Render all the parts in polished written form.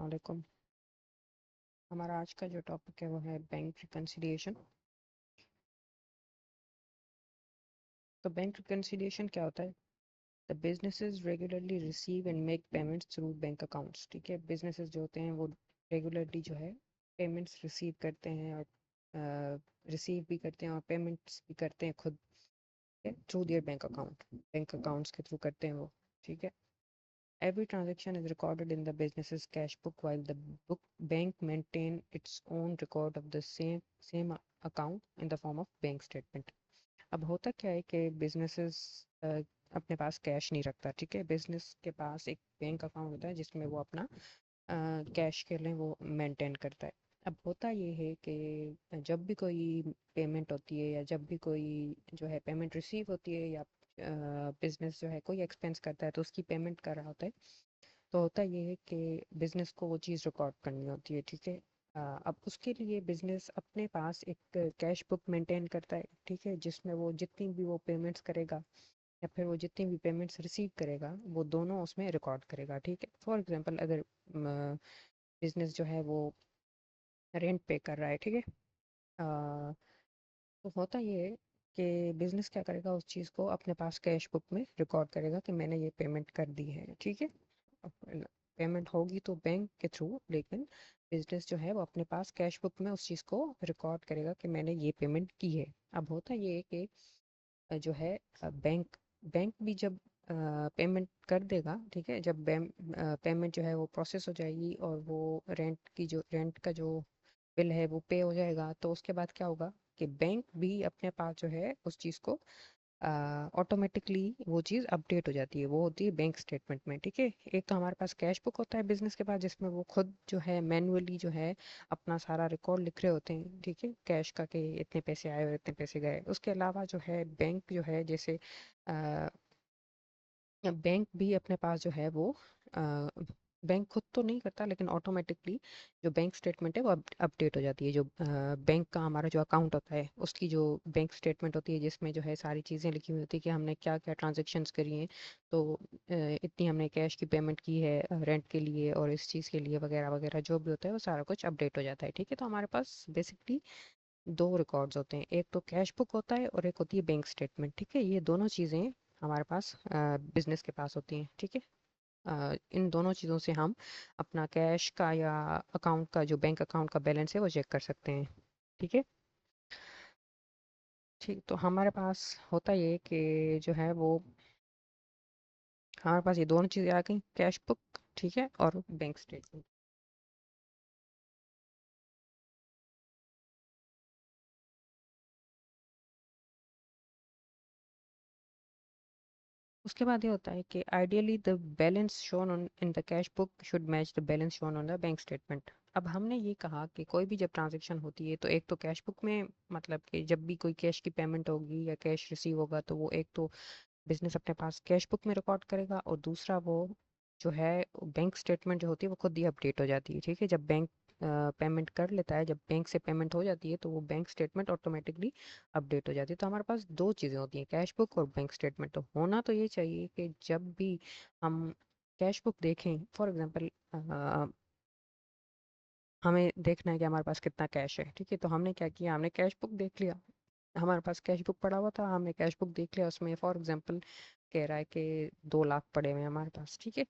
अस्सलाम वालेकुम। हमारा आज का जो टॉपिक है वो है बैंक रिकन्सिलिएशन। तो बैंक रिकन्सिलिएशन क्या होता है? The businesses regularly receive and make payments through bank accounts. ठीक है, बिजनेसेस जो होते हैं वो रेगुलरली जो है पेमेंट्स रिसीव करते हैं और रिसीव भी करते हैं और पेमेंट्स भी करते हैं खुद through their bank account. Bank accounts के थ्रू करते हैं वो। ठीक है, every transaction is recorded in the business's cash book while the bank maintain its own record of the same account in the form of bank statement। अब होता क्या है कि बिजनेसेस अपने पास कैश नहीं रखता। ठीक है, बिजनेस के पास एक बैंक अकाउंट होता है जिसमें वो अपना कैश के लिए वो मेंटेन करता है। अब होता ये है कि जब भी कोई पेमेंट होती है या जब भी कोई जो है पेमेंट रिसीव होती है या बिजनेस जो है कोई एक्सपेंस करता है तो उसकी पेमेंट कर रहा होता है, तो होता ये है कि बिजनेस को वो चीज़ रिकॉर्ड करनी होती है। ठीक है, अब उसके लिए बिजनेस अपने पास एक कैश बुक मेंटेन करता है। ठीक है, जिसमें वो जितनी भी वो पेमेंट्स करेगा या फिर वो जितनी भी पेमेंट्स रिसीव करेगा वो दोनों उसमें रिकॉर्ड करेगा। ठीक है, फॉर एग्जांपल अगर बिजनेस जो है वो रेंट पे कर रहा है, ठीक है, तो होता ये है कि बिजनेस क्या करेगा, उस चीज़ को अपने पास कैश बुक में रिकॉर्ड करेगा कि मैंने ये पेमेंट कर दी है। ठीक है, पेमेंट होगी तो बैंक के थ्रू, लेकिन बिजनेस जो है वो अपने पास कैश बुक में उस चीज़ को रिकॉर्ड करेगा कि मैंने ये पेमेंट की है। अब होता ये है कि जो है बैंक बैंक भी जब पेमेंट कर देगा, ठीक है, जब पेमेंट जो है वो प्रोसेस हो जाएगी और वो रेंट का जो बिल है वो पे हो जाएगा, तो उसके बाद क्या होगा कि बैंक भी अपने पास जो है उस चीज़ को ऑटोमेटिकली वो चीज़ अपडेट हो जाती है। वो होती है बैंक स्टेटमेंट में। ठीक है, एक तो हमारे पास कैश बुक होता है बिजनेस के पास जिसमें वो खुद जो है मैनुअली जो है अपना सारा रिकॉर्ड लिख रहे होते हैं। ठीक है, कैश का कि इतने पैसे आए और इतने पैसे गए। उसके अलावा जो है बैंक जो है जैसे बैंक भी अपने पास जो है वो बैंक खुद तो नहीं करता लेकिन ऑटोमेटिकली जो बैंक स्टेटमेंट है वो अपडेट हो जाती है। जो बैंक का हमारा जो अकाउंट होता है उसकी जो बैंक स्टेटमेंट होती है जिसमें जो है सारी चीज़ें लिखी हुई होती है कि हमने क्या क्या ट्रांजेक्शन्स करी हैं। तो इतनी हमने कैश की पेमेंट की है रेंट के लिए और इस चीज़ के लिए वगैरह वगैरह जो भी होता है वो सारा कुछ अपडेट हो जाता है। ठीक है, तो हमारे पास बेसिकली दो रिकॉर्ड्स होते हैं, एक तो कैश बुक होता है और एक होती है बैंक स्टेटमेंट। ठीक है, ये दोनों चीज़ें हमारे पास बिजनेस के पास होती हैं। ठीक है, इन दोनों चीज़ों से हम अपना कैश का या अकाउंट का जो बैंक अकाउंट का बैलेंस है वो चेक कर सकते हैं। ठीक है, ठीक, तो हमारे पास होता ये कि जो है वो हमारे पास ये दोनों चीज़ें आ गई, कैश बुक, ठीक है, और बैंक स्टेटमेंट। उसके बाद ये होता है कि ideally the balance shown on in the cash book should match the balance shown on the bank statement. अब हमने ये कहा कि कोई भी जब ट्रांजैक्शन होती है तो एक तो कैश बुक में, मतलब कि जब भी कोई कैश की पेमेंट होगी या कैश रिसीव होगा तो वो एक तो बिजनेस अपने पास कैश बुक में रिकॉर्ड करेगा और दूसरा वो जो है बैंक स्टेटमेंट जो होती है वो खुद ही अपडेट हो जाती है। ठीक है, जब बैंक पेमेंट कर लेता है, जब बैंक से पेमेंट हो जाती है तो वो बैंक स्टेटमेंट ऑटोमेटिकली अपडेट हो जाती है। तो हमारे पास दो चीज़ें होती हैं, कैश बुक और बैंक स्टेटमेंट। तो होना तो ये चाहिए कि जब भी हम कैश बुक देखें, फॉर एग्जांपल हमें देखना है कि हमारे पास कितना कैश है। ठीक है, तो हमने क्या किया, हमने कैश बुक देख लिया, हमारे पास कैश बुक पड़ा हुआ था, हमने कैश बुक देख लिया, उसमें फॉर एग्जांपल कह रहा है कि 2 लाख पड़े हुए हैं हमारे पास। ठीक है,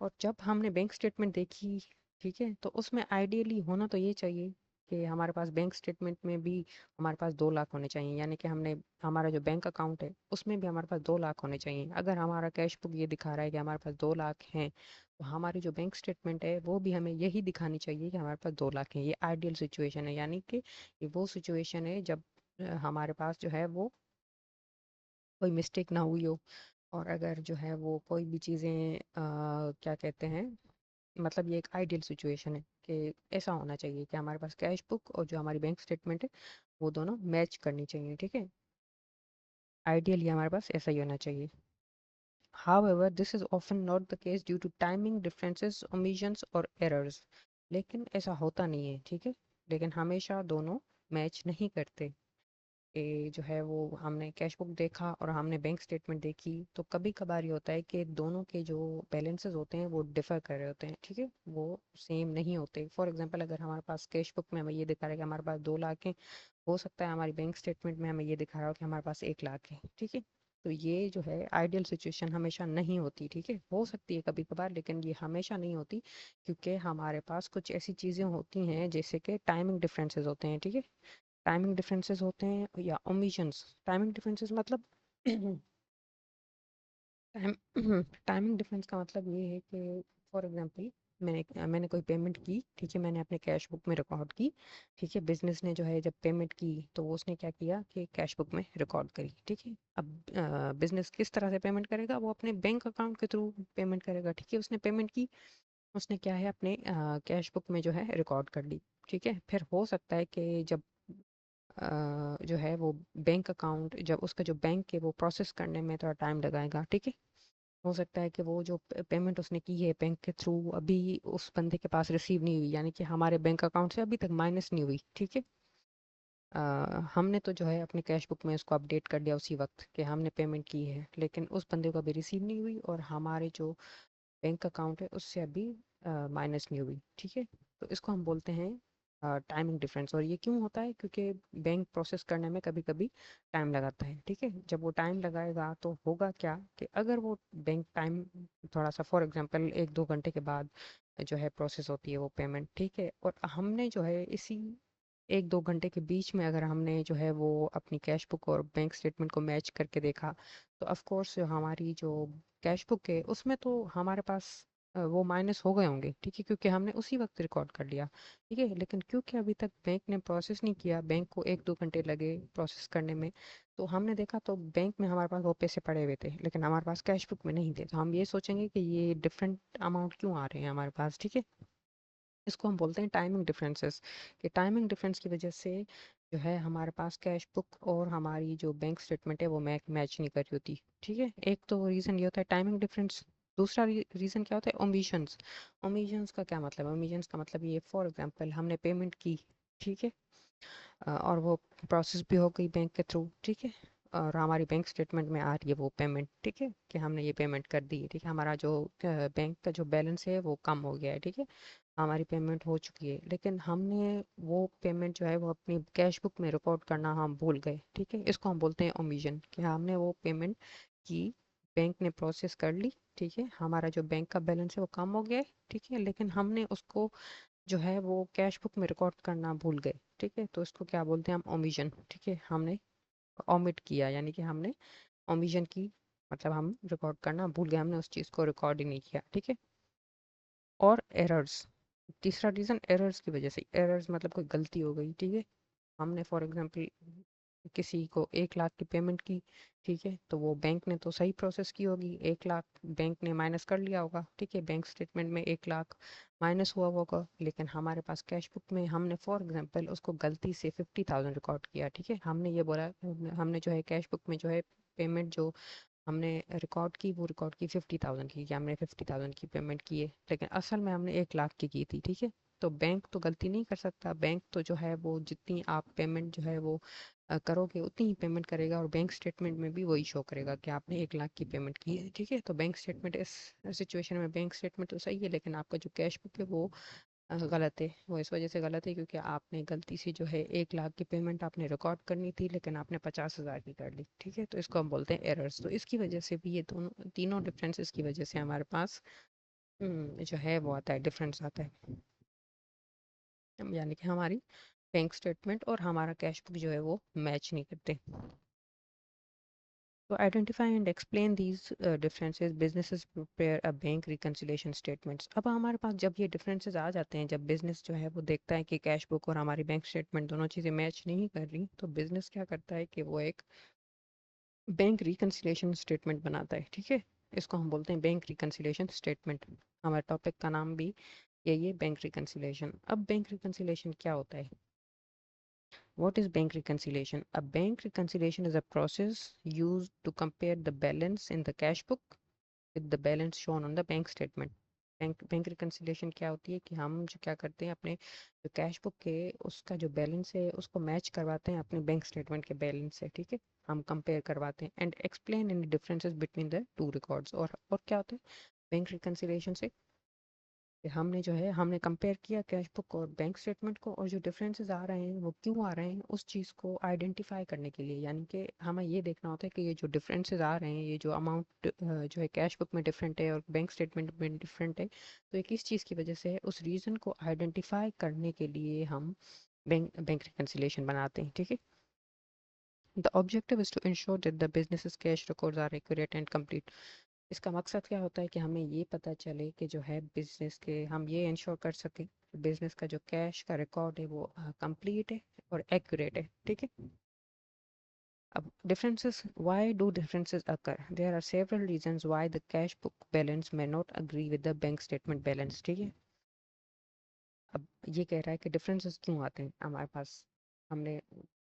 और जब हमने बैंक स्टेटमेंट देखी, ठीक है, तो उसमें आइडियली होना तो ये चाहिए कि हमारे पास बैंक स्टेटमेंट में भी हमारे पास 2 लाख होने चाहिए, यानी कि हमने हमारा जो बैंक अकाउंट है उसमें भी हमारे पास 2 लाख होने चाहिए। अगर हमारा कैश बुक ये दिखा रहा है कि हमारे पास 2 लाख हैं, तो हमारी जो बैंक स्टेटमेंट है वो भी हमें यही दिखानी चाहिए कि हमारे पास 2 लाख हैं। ये आइडियल सिचुएशन है, यानी कि ये वो सिचुएशन है जब हमारे पास जो है वो कोई मिस्टेक ना हुई हो। और अगर जो है वो कोई भी चीज़ें क्या कहते हैं, मतलब ये एक आइडियल सिचुएशन है कि ऐसा होना चाहिए कि हमारे पास कैश बुक और जो हमारी बैंक स्टेटमेंट है वो दोनों मैच करनी चाहिए। ठीक है, आइडियली हमारे पास ऐसा ही होना चाहिए। However, this is often not the case due to timing differences, omissions और errors। लेकिन ऐसा होता नहीं है। ठीक है, लेकिन हमेशा दोनों मैच नहीं करते। कि जो है वो हमने कैश बुक देखा और हमने बैंक स्टेटमेंट देखी, तो कभी कभार ये होता है कि दोनों के जो बैलेंसेस होते हैं वो डिफर कर रहे होते हैं, ठीक है, वो सेम नहीं होते। फॉर एग्जांपल अगर हमारे पास कैश बुक में हमें ये दिखा रहा है कि हमारे पास 2 लाख है, हो सकता है हमारी बैंक स्टेटमेंट में हमें ये दिखा रहा हो कि हमारे पास 1 लाख है, ठीक है। तो ये जो है आइडियल सिचुएशन हमेशा नहीं होती, ठीक है, हो सकती है कभी कभार, लेकिन ये हमेशा नहीं होती, क्योंकि हमारे पास कुछ ऐसी चीज़ें होती हैं जैसे कि टाइमिंग डिफरेंसेस होते हैं, ठीक है। टाइमिंग डिफरेंसेस होते हैं या ओमिशंस। टाइमिंग डिफरेंसेस मतलब टाइम टाइमिंग डिफरेंस का मतलब ये है कि फॉर एग्जांपल मैंने कोई पेमेंट की, ठीक है, मैंने अपने कैश बुक में रिकॉर्ड की, ठीक है। बिजनेस ने जो है जब पेमेंट की तो वो उसने क्या किया कि कैश बुक में रिकॉर्ड करी, ठीक है। अब बिजनेस किस तरह से पेमेंट करेगा, वो अपने बैंक अकाउंट के थ्रू पेमेंट करेगा, ठीक है। उसने पेमेंट की, उसने क्या है अपने कैश बुक में जो है रिकॉर्ड कर ली, ठीक है। फिर हो सकता है कि जब जो है वो बैंक अकाउंट, जब उसका जो बैंक है वो प्रोसेस करने में थोड़ा टाइम लगाएगा, ठीक है। हो सकता है कि वो जो पेमेंट उसने की है बैंक के थ्रू अभी उस बंदे के पास रिसीव नहीं हुई, यानी कि हमारे बैंक अकाउंट से अभी तक माइनस नहीं हुई, ठीक है। हमने तो जो है अपने कैश बुक में उसको अपडेट कर दिया उसी वक्त कि हमने पेमेंट की है, लेकिन उस बंदे को अभी रिसीव नहीं हुई और हमारे जो बैंक अकाउंट है उससे अभी माइनस नहीं हुई, ठीक है। तो इसको हम बोलते हैं टाइमिंग डिफरेंस। और ये क्यों होता है, क्योंकि बैंक प्रोसेस करने में कभी कभी टाइम लगाता है, ठीक है। जब वो टाइम लगाएगा तो होगा क्या कि अगर वो बैंक टाइम थोड़ा सा, फॉर एग्जांपल 1-2 घंटे के बाद जो है प्रोसेस होती है वो पेमेंट, ठीक है, और हमने जो है इसी 1-2 घंटे के बीच में अगर हमने जो है वो अपनी कैश बुक और बैंक स्टेटमेंट को मैच करके देखा, तो ऑफ कोर्स जो हमारी जो कैश बुक है उसमें तो हमारे पास वो माइनस हो गए होंगे, ठीक है, क्योंकि हमने उसी वक्त रिकॉर्ड कर लिया, ठीक है। लेकिन क्योंकि अभी तक बैंक ने प्रोसेस नहीं किया, बैंक को 1-2 घंटे लगे प्रोसेस करने में, तो हमने देखा तो बैंक में हमारे पास वो पैसे पड़े हुए थे लेकिन हमारे पास कैश बुक में नहीं थे, तो हम ये सोचेंगे कि ये डिफरेंट अमाउंट क्यों आ रहे हैं हमारे पास, ठीक है। इसको हम बोलते हैं टाइमिंग डिफरेंसेस। कि टाइमिंग डिफरेंस की वजह से जो है हमारे पास कैश बुक और हमारी जो बैंक स्टेटमेंट है वो मैच नहीं कर रही होती, ठीक है। एक तो रीज़न ये होता है टाइमिंग डिफरेंस। दूसरा रीज़न क्या होता है, ओमिशंस। ओमिशंस का क्या मतलब है, ओमिशंस का मतलब ये फॉर एग्जांपल हमने पेमेंट की, ठीक है, और वो प्रोसेस भी हो गई बैंक के थ्रू, ठीक है, और हमारी बैंक स्टेटमेंट में आ रही है वो पेमेंट, ठीक है, कि हमने ये पेमेंट कर दी है, ठीक है। हमारा जो बैंक का जो बैलेंस है वो कम हो गया है, ठीक है, हमारी पेमेंट हो चुकी है, लेकिन हमने वो पेमेंट जो है वो अपनी कैश बुक में रिकॉर्ड करना हम भूल गए, ठीक है। इसको हम बोलते हैं ओमिशन, कि हमने वो पेमेंट की, बैंक ने प्रोसेस कर ली, ठीक है, हमारा जो बैंक का बैलेंस है वो कम हो गया है, ठीक है, लेकिन हमने उसको जो है वो कैश बुक में रिकॉर्ड करना भूल गए, ठीक है। तो इसको क्या बोलते हैं हम, ओमिशन, ठीक है। हमने ओमिट किया, यानी कि हमने ओमिशन की, मतलब हम रिकॉर्ड करना भूल गए, हमने उस चीज़ को रिकॉर्ड ही नहीं किया, ठीक है। और एरर्स, तीसरा रीज़न एरर्स की वजह से। एरर्स मतलब कोई गलती हो गई, ठीक है। हमने फॉर एग्जांपल किसी को 1 लाख की पेमेंट की, ठीक है, तो वो बैंक ने तो सही प्रोसेस की होगी, 1 लाख बैंक ने माइनस कर लिया होगा, ठीक है, बैंक स्टेटमेंट में 1 लाख माइनस हुआ होगा, लेकिन हमारे पास कैश बुक में हमने फॉर एग्जांपल उसको गलती से 50,000 रिकॉर्ड किया, ठीक है। हमने ये बोला, हमने जो है कैश बुक में जो है पेमेंट जो हमने रिकॉर्ड की वो रिकॉर्ड की 50,000 की, कि हमने 50,000 की पेमेंट की है, लेकिन असल में हमने 1 लाख की थी, ठीक है। तो बैंक तो गलती नहीं कर सकता, बैंक तो जो है वो जितनी आप पेमेंट जो है वो करोगे उतनी ही पेमेंट करेगा, और बैंक स्टेटमेंट में भी वही शो करेगा कि आपने 1 लाख की पेमेंट की है, ठीक है। तो बैंक स्टेटमेंट इस सिचुएशन में बैंक स्टेटमेंट तो सही है, लेकिन आपका जो कैश बुक है वो गलत है। वो इस वजह से गलत है क्योंकि आपने गलती से जो है 1 लाख की पेमेंट आपने रिकॉर्ड करनी थी, लेकिन आपने 50,000 की कर ली, ठीक है। तो इसको हम बोलते हैं एरर्स। तो इसकी वजह से भी, ये दोनों तीनों डिफरेंसेस की वजह से हमारे पास जो है वो आता है, डिफरेंस आता है, यानी कि हमारी बैंक स्टेटमेंट और हमारा कैश बुक जो है वो मैच नहीं करते। To identify and explain these differences, businesses prepare a bank reconciliation statements. अब हमारे पास जब ये differences आ जाते हैं, जब business जो है वो देखता है कि कैश बुक और हमारी बैंक स्टेटमेंट दोनों चीज़ें मैच नहीं कर रही, तो business क्या करता है कि वो एक बैंक रिकन्सिलेशन स्टेटमेंट बनाता है, ठीक है। इसको हम बोलते हैं बैंक रिकन्सिलेशन स्टेटमेंट। हमारे टॉपिक का नाम भी यही है, बैंक रिकन्सिलेशन। अब बैंक रिकन्सिलेशन क्या होता है? What is bank reconciliation? A bank reconciliation is a process used to compare the balance in the cash book with the balance shown on the bank statement. Bank reconciliation क्या होती है कि हम जो क्या करते हैं, अपने जो कैश बुक के उसका जो बैलेंस है उसको मैच करवाते हैं अपने बैंक स्टेटमेंट के बैलेंस से, ठीक है। हम कंपेयर करवाते हैं and explain any differences between the two records. और क्या होता है बैंक रिकन्सिलिएशन से कि हमने जो है हमने कंपेयर किया कैश बुक और बैंक स्टेटमेंट को, और जो डिफरेंसेस आ रहे हैं वो क्यों आ रहे हैं उस चीज़ को आइडेंटिफाई करने के लिए। यानी कि हमें ये देखना होता है कि ये जो डिफरेंसेस आ रहे हैं, ये जो अमाउंट जो है कैश बुक में डिफरेंट है और बैंक स्टेटमेंट में डिफरेंट है, तो ये किस चीज़ की वजह से है, उस रीज़न को आइडेंटिफाई करने के लिए हम बैंक रिकन्सिलिएशन बनाते हैं, ठीक है। The objective is to ensure that the business cash records are accurate and complete. इसका मकसद क्या होता है कि हमें ये पता चले कि जो है बिजनेस के, हम ये इंश्योर कर सकें बिजनेस का जो कैश का रिकॉर्ड है वो कंप्लीट है और एक्यूरेट है, ठीक है। अब differences, why do differences occur? There are several reasons why the cash book balance may not agree with the bank statement balance, ठीक है। अब ये कह रहा है कि differences क्यों आते हैं हमारे पास, हमने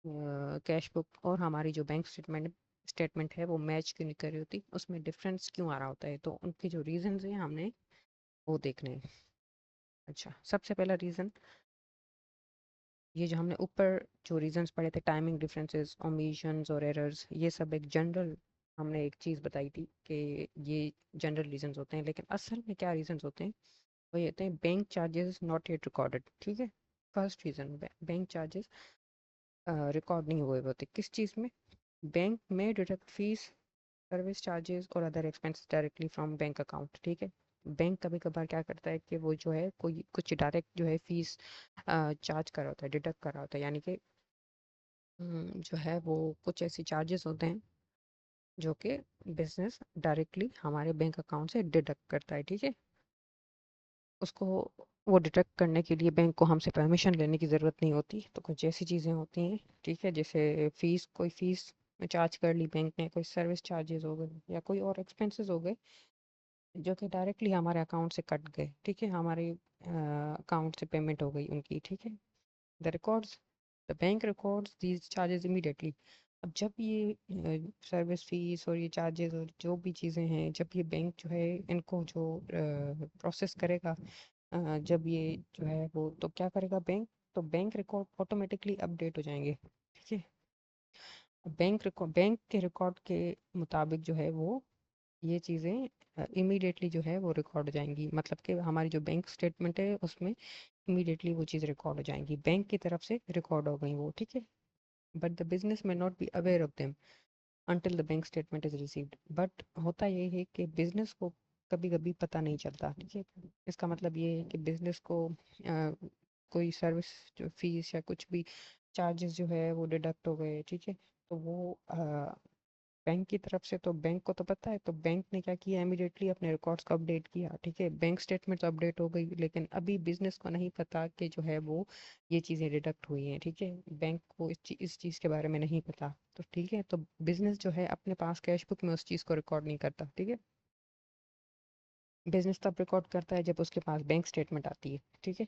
कैश बुक और हमारी जो बैंक स्टेटमेंट है वो मैच क्यों नहीं कर रही होती, उसमें डिफरेंस क्यों आ रहा होता है, तो उनके जो रीजंस हैं हमने वो देखने हैं। अच्छा, सबसे पहला रीज़न, ये जो हमने ऊपर जो रीजंस पढ़े थे, टाइमिंग डिफरेंसेस, ओमिशंस और एरर्स, ये सब एक जनरल हमने एक चीज़ बताई थी कि ये जनरल रीजंस होते हैं, लेकिन असल में क्या रीजंस होते हैं, वो ये होते हैं bank charges not yet recorded, ठीक है। First reason, bank charges record नहीं हुए होते किस चीज़ में, बैंक में डिडक्ट फीस, सर्विस चार्जेस और other expense directly from bank account, ठीक है। बैंक कभी कभार क्या करता है कि वो जो है कोई कुछ डायरेक्ट जो है फीस चार्ज कर रहा होता है, डिडक्ट कर रहा होता है, यानी कि जो है वो कुछ ऐसे चार्जेस होते हैं जो कि बिजनेस डायरेक्टली हमारे बैंक अकाउंट से डिडक्ट करता है, ठीक है। उसको वो डिडक्ट करने के लिए बैंक को हमसे परमिशन लेने की ज़रूरत नहीं होती, तो कुछ ऐसी चीज़ें होती हैं, ठीक है, जैसे फ़ीस, कोई फ़ीस चार्ज कर ली बैंक ने, कोई सर्विस चार्जेस हो गए या कोई और एक्सपेंसेस हो गए जो कि डायरेक्टली हमारे अकाउंट से कट गए, ठीक है, हमारे अकाउंट से पेमेंट हो गई उनकी, ठीक है। The records, the bank records these charges immediately. अब जब ये सर्विस फीस और ये चार्जेस और जो भी चीज़ें हैं, जब ये बैंक जो है इनको जो प्रोसेस करेगा, जब ये जो है वो, तो क्या करेगा बैंक, तो बैंक रिकॉर्ड ऑटोमेटिकली अपडेट हो जाएंगे, ठीक है। बैंक रिकॉर्ड, बैंक के रिकॉर्ड के मुताबिक जो है वो ये चीज़ें इमीडिएटली जो है वो रिकॉर्ड हो जाएंगी, मतलब कि हमारी जो बैंक स्टेटमेंट है उसमें इमीडिएटली वो चीज़ रिकॉर्ड हो जाएंगी, बैंक की तरफ से रिकॉर्ड हो गई वो, ठीक है। बट द बिजनेस में not be aware of them until the bank statement is received. But होता ये है कि बिजनेस को कभी कभी पता नहीं चलता, ठीक है। इसका मतलब ये है कि बिजनेस को कोई सर्विस जो फीस या कुछ भी चार्जेस जो है वो डिडक्ट हो गए, ठीक है, तो वो बैंक की तरफ से, तो बैंक को तो पता है, तो बैंक ने क्या किया, इमीडिएटली अपने रिकॉर्ड्स को अपडेट किया, ठीक है, बैंक स्टेटमेंट तो अपडेट हो गई, लेकिन अभी बिजनेस को नहीं पता कि जो है वो ये चीज़ें डिडक्ट हुई हैं, ठीक है। बैंक को इस चीज़ के बारे में नहीं पता, तो ठीक है, तो बिजनेस जो है अपने पास कैश बुक में उस चीज़ को रिकॉर्ड नहीं करता, ठीक है। बिजनेस तब रिकॉर्ड करता है जब उसके पास बैंक स्टेटमेंट आती है, ठीक है।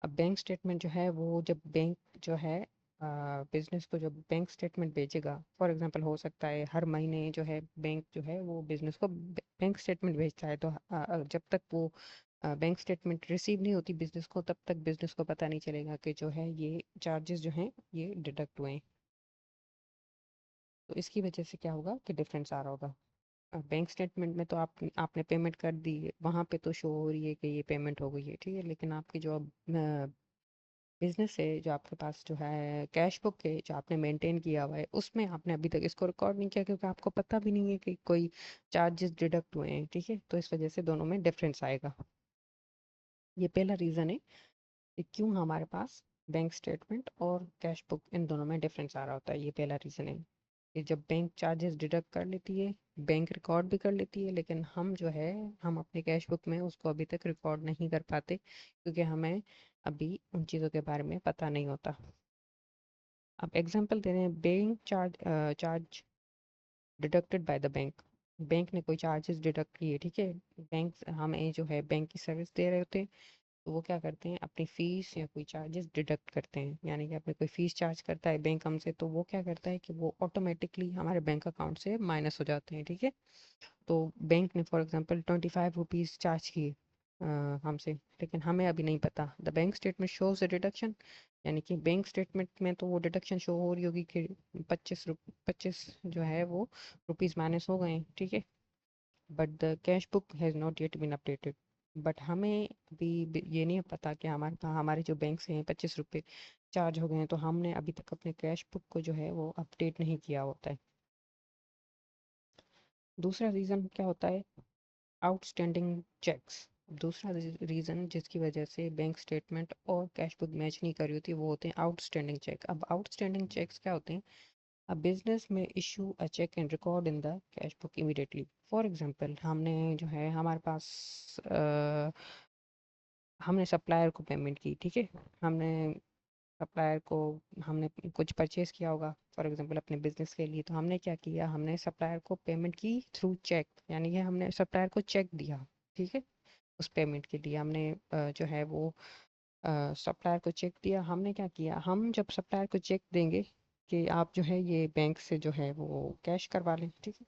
अब बैंक स्टेटमेंट जो है वो, जब बैंक जो है बिजनेस को जब बैंक स्टेटमेंट भेजेगा, फॉर एग्जांपल हो सकता है हर महीने जो है बैंक जो है वो बिजनेस को बैंक स्टेटमेंट भेजता है, तो जब तक वो बैंक स्टेटमेंट रिसीव नहीं होती बिजनेस को, तब तक बिजनेस को पता नहीं चलेगा कि जो है ये चार्जेस जो हैं ये डिडक्ट हुए हैं। तो इसकी वजह से क्या होगा कि डिफरेंस आ रहा होगा। बैंक स्टेटमेंट में तो आपने पेमेंट कर दी है, वहाँ पे तो शो हो रही है कि ये पेमेंट हो गई है, ठीक है, लेकिन आपकी जो बिजनेस है, जो आपके पास जो है कैश बुक है जो आपने मेंटेन किया हुआ है, उसमें आपने अभी तक इसको रिकॉर्ड नहीं किया क्योंकि आपको पता भी नहीं है कि कोई चार्जेस डिडक्ट हुए हैं, ठीक है, तो इस वजह से दोनों में डिफरेंस आएगा। ये पहला रीज़न है कि क्यों हमारे पास बैंक स्टेटमेंट और कैश बुक इन दोनों में डिफरेंस आ रहा होता है। ये पहला रीज़न है कि जब बैंक चार्जेस डिडक्ट कर लेती है, बैंक रिकॉर्ड भी कर लेती है, लेकिन हम जो है हम अपने कैश बुक में उसको अभी तक रिकॉर्ड नहीं कर पाते क्योंकि हमें अभी उन चीज़ों के बारे में पता नहीं होता। अब एग्जांपल दे रहे हैं, bank charge deducted bye the bank. Bank ने कोई चार्जेस डिडक्ट किए, ठीक है, बैंक हमें जो है बैंक की सर्विस दे रहे होते हैं, तो वो क्या करते हैं, अपनी फ़ीस या कोई चार्जेस डिडक्ट करते हैं। यानी कि आपने कोई फ़ीस चार्ज करता है बैंक हमसे, तो वो क्या करता है कि वो ऑटोमेटिकली हमारे बैंक अकाउंट से माइनस हो जाते हैं, ठीक है। तो बैंक ने फॉर एग्जांपल 25 रुपीज़ चार्ज किए हमसे, लेकिन हमें अभी नहीं पता। The bank statement shows the deduction, यानी कि बैंक स्टेटमेंट में तो वो डिडक्शन शो हो रही होगी कि 25 जो है वो रुपीज़ माइनस हो गए हैं, ठीक है। But the cash book has not yet been updated. But हमें अभी ये नहीं पता कि हमारे जो बैंक से हैं 25 रुपये चार्ज हो गए हैं, तो हमने अभी तक अपने कैश बुक को जो है वो अपडेट नहीं किया होता है। दूसरा रीज़न क्या होता है, आउटस्टैंडिंग चेक्स। दूसरा रीज़न जिसकी वजह से बैंक स्टेटमेंट और कैश बुक मैच नहीं कर रही होती, वो होते हैं आउटस्टैंडिंग चेक। अब आउटस्टैंडिंग चेक्स क्या होते हैं, अ बिजनेस में issue a cheque and record in the cash book immediately. For example, हमने जो है हमारे पास हमने सप्लायर को पेमेंट की, ठीक है। हमने सप्लायर को हमने कुछ परचेज किया होगा फॉर एग्जांपल अपने बिजनेस के लिए, तो हमने क्या किया, हमने सप्लायर को पेमेंट की थ्रू चेक, यानी कि हमने सप्लायर को चेक दिया, ठीक है। उस पेमेंट के लिए हमने जो है वो सप्लायर को चेक दिया। हमने क्या किया, हम जब सप्लायर को चेक देंगे कि आप जो है ये बैंक से जो है वो कैश करवा लें, ठीक है।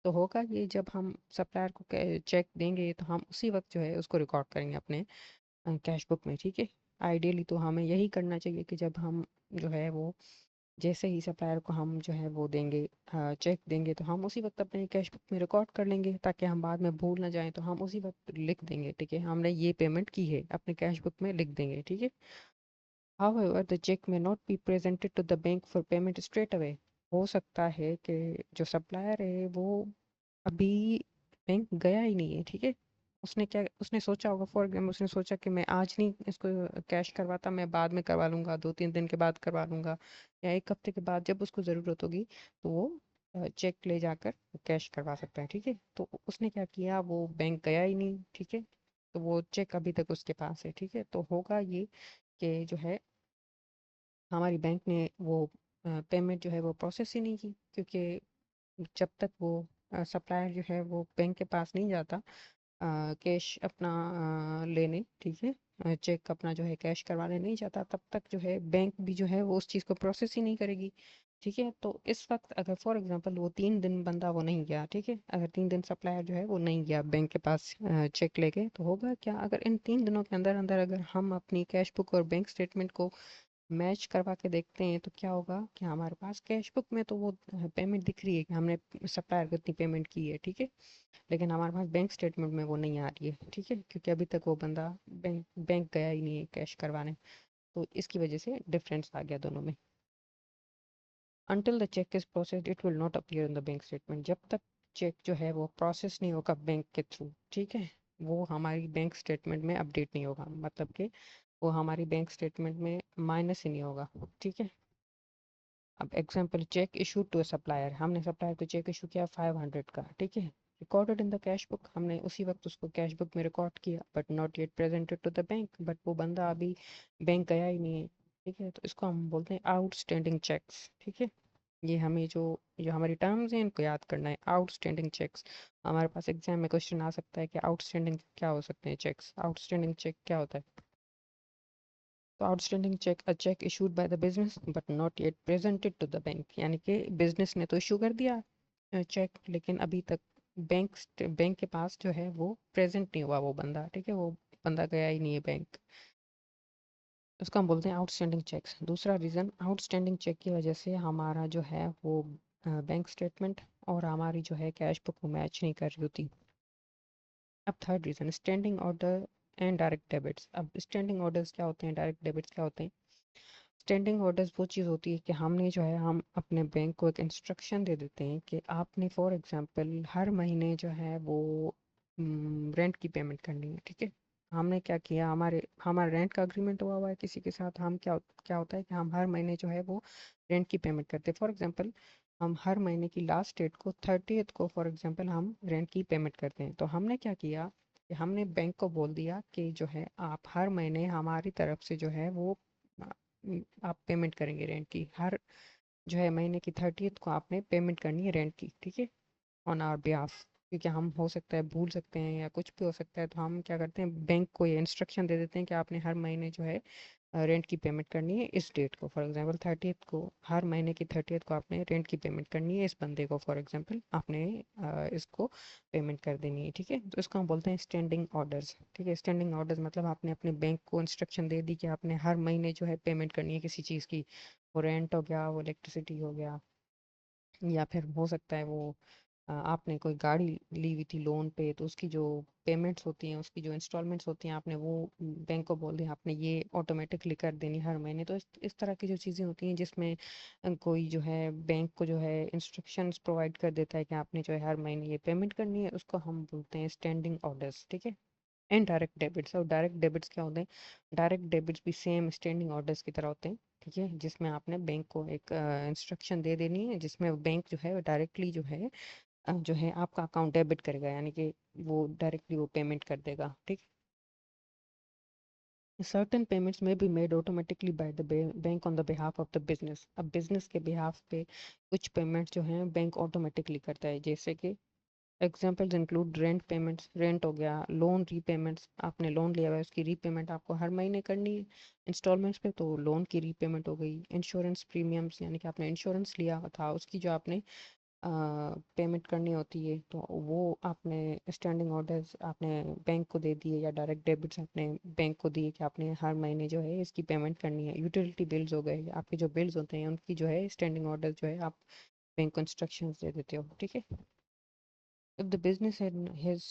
तो होगा ये, जब हम सप्लायर को चेक देंगे तो हम उसी वक्त जो है उसको रिकॉर्ड करेंगे अपने कैश बुक में, ठीक है। आइडियली तो हमें यही करना चाहिए कि जब हम जो है वो जैसे ही सप्लायर को हम जो है वो देंगे चेक देंगे, तो हम उसी वक्त अपने कैश बुक में रिकॉर्ड कर लेंगे, ताकि हम बाद में भूल ना जाएं। तो हम उसी वक्त लिख देंगे, ठीक है, हमने ये पेमेंट की है, अपने कैश बुक में लिख देंगे, ठीक है। However, the check may not be presented to the bank for payment straight away. हो सकता है कि जो सप्लायर है वो अभी बैंक गया ही नहीं है, ठीक है। उसने सोचा होगा, फॉर एग्जाम्पल उसने सोचा कि मैं आज नहीं इसको कैश करवाता, मैं बाद में करवा लूँगा, 2-3 दिन के बाद करवा लूँगा, या 1 हफ्ते के बाद जब उसको ज़रूरत होगी तो वो चेक ले जाकर कैश करवा सकता है, ठीक है। तो उसने क्या किया, वो बैंक गया ही नहीं, ठीक है। तो वो चेक अभी तक उसके पास है, ठीक है। तो होगा ये कि जो है हमारी बैंक ने वो पेमेंट जो है वो प्रोसेस ही नहीं की, क्योंकि जब तक वो सप्लायर जो है वो बैंक के पास नहीं जाता कैश अपना लेने, ठीक है, चेक अपना जो है कैश करवाने नहीं जाता, तब तक जो है बैंक भी जो है वो उस चीज़ को प्रोसेस ही नहीं करेगी, ठीक है। तो इस वक्त अगर फॉर एग्जांपल वो 3 दिन बंदा वो नहीं गया, ठीक है, अगर 3 दिन सप्लायर जो है वो नहीं गया बैंक के पास चेक लेके, तो होगा क्या, अगर इन 3 दिनों के अंदर अंदर अगर हम अपनी कैश बुक और बैंक स्टेटमेंट को मैच करवा के देखते हैं, तो क्या होगा कि हमारे पास कैश बुक में तो वो पेमेंट दिख रही है कि हमने सप्लायर को इतनी पेमेंट की है, ठीक है। लेकिन हमारे पास बैंक स्टेटमेंट में वो नहीं आ रही है, ठीक है, क्योंकि अभी तक वो बंदा बैंक बैंक गया ही नहीं है कैश करवाने। तो इसकी वजह से डिफरेंस आ गया दोनों में। Until the cheque is processed it will not appear in the bank statement. जब तक चेक जो है वो प्रोसेस नहीं होगा बैंक के थ्रू, ठीक है, वो हमारी बैंक स्टेटमेंट में अपडेट नहीं होगा, मतलब कि वो हमारी बैंक स्टेटमेंट में माइनस ही नहीं होगा, ठीक है। अब example, cheque issue to supplier, हमने सप्लायर को चेक इशू किया 500 का, ठीक है, recorded in the cash book, हमने उसी वक्त उसको कैश बुक में रिकॉर्ड किया, but not yet presented to the bank, but वो बंदा अभी बैंक गया ही नहीं है, ठीक है। तो इसको हम बोलते हैं आउटस्टैंडिंग चेक्स, ठीक है। ये हमें जो हमारी टर्म्स हैं इनको याद करना है, आउटस्टैंडिंग चेक्स। हमारे पास एग्जाम में क्वेश्चन आ सकता है कि आउटस्टैंडिंग क्या हो सकते हैं चेक्स, आउटस्टैंडिंग चेक क्या होता है। तो outstanding cheque, a cheque issued by the business but not yet presented to the bank, यानी कि बिजनेस ने तो इशू कर दिया चेक, लेकिन अभी तक बैंक के पास जो है वो प्रेजेंट नहीं हुआ वो बंदा, ठीक है, वो बंदा गया ही नहीं है बैंक। उसको हम बोलते हैं आउटस्टैंडिंग चेक्स। दूसरा रीज़न, आउटस्टैंडिंग चेक की वजह से हमारा जो है वो बैंक स्टेटमेंट और हमारी जो है कैश बुक वो मैच नहीं कर रही होती। अब third reason, standing order and direct debits. अब स्टैंडिंग ऑर्डर्स क्या होते हैं, डायरेक्ट डेबिट्स क्या होते हैं। स्टैंडिंग ऑर्डर्स वो चीज़ होती है कि हमने जो है हम अपने बैंक को एक इंस्ट्रक्शन दे देते हैं कि आपने फॉर एग्जांपल हर महीने जो है वो रेंट की पेमेंट करनी है, ठीक है। हमने क्या किया, हमारा रेंट का अग्रीमेंट हुआ है किसी के साथ, हम क्या क्या होता है कि हम हर महीने जो है वो रेंट की पेमेंट करते हैं। फॉर एग्जांपल, हम हर महीने की लास्ट डेट को 30th को फॉर एग्जांपल हम रेंट की पेमेंट करते हैं। तो हमने क्या किया कि हमने बैंक को बोल दिया कि जो है आप हर महीने हमारी तरफ से जो है वो आप पेमेंट करेंगे रेंट की, हर जो है महीने की 30th को आपने पेमेंट करनी है रेंट की, ठीक है, ऑन आवर बिहाफ। क्योंकि हम हो सकता है भूल सकते हैं या कुछ भी हो सकता है, तो हम क्या करते हैं, बैंक को ये इंस्ट्रक्शन दे देते हैं कि आपने हर महीने जो है रेंट की पेमेंट करनी है इस डेट को। फॉर एग्जांपल 30th को, हर महीने की 30th को आपने रेंट की पेमेंट करनी है इस बंदे को, फॉर एग्जांपल आपने इसको पेमेंट कर देनी है, ठीक है। तो इसको हम बोलते हैं स्टैंडिंग ऑर्डर्स, ठीक है। स्टैंडिंग ऑर्डर्स मतलब आपने अपने बैंक को इंस्ट्रक्शन दे दी कि आपने हर महीने जो है पेमेंट करनी है किसी चीज़ की। वो रेंट हो गया, वो इलेक्ट्रिसिटी हो गया, या फिर हो सकता है वो आपने कोई गाड़ी ली हुई थी लोन पे, तो उसकी जो पेमेंट्स होती हैं, उसकी जो इंस्टॉलमेंट्स होती हैं, आपने वो बैंक को बोल दिया आपने ये ऑटोमेटिकली कर देनी हर महीने। तो इस तरह की जो चीज़ें होती हैं जिसमें कोई जो है बैंक को जो है इंस्ट्रक्शंस प्रोवाइड कर देता है कि आपने जो है हर महीने ये पेमेंट करनी है, उसको हम बोलते हैं स्टैंडिंग ऑर्डर्स, ठीक है। एंड डायरेक्ट डेबिट्स, और डायरेक्ट डेबिट्स क्या होते हैं? डायरेक्ट डेबिट्स भी सेम स्टैंडिंग ऑर्डर्स की तरह होते हैं, ठीक है, जिसमें आपने बैंक को एक इंस्ट्रक्शन दे देनी है, जिसमें बैंक जो है डायरेक्टली जो है आपका अकाउंट डेबिट करेगा, यानी कि वो डायरेक्टली वो पेमेंट कर देगा, ठीक। सर्टेन पेमेंट्स में be made automatically bye the bank on the behalf of the business. अब बिजनेस के बिहाफ पे कुछ पेमेंट्स जो हैं बैंक ऑटोमेटिकली करता है, जैसे कि examples include rent payments, rent हो गया, लोन रीपेमेंट्स, आपने लोन लिया हुआ है उसकी रीपेमेंट आपको हर महीने करनी है इंस्टॉलमेंट्स पे, तो लोन की रीपेमेंट हो गई। इंश्योरेंस प्रीमियम्स, यानी कि आपने इंश्योरेंस लिया था उसकी जो आपने पेमेंट करनी होती है, तो वो आपने स्टैंडिंग ऑर्डर्स आपने बैंक को दे दिए, या डायरेक्ट डेबिट्स आपने बैंक को दिए कि आपने हर महीने जो है इसकी पेमेंट करनी है। यूटिलिटी बिल्स हो गए, आपके जो बिल्स होते हैं उनकी जो है स्टैंडिंग ऑर्डर जो है आप बैंक को इंस्ट्रक्शंस दे देते हो, ठीक है। If the business has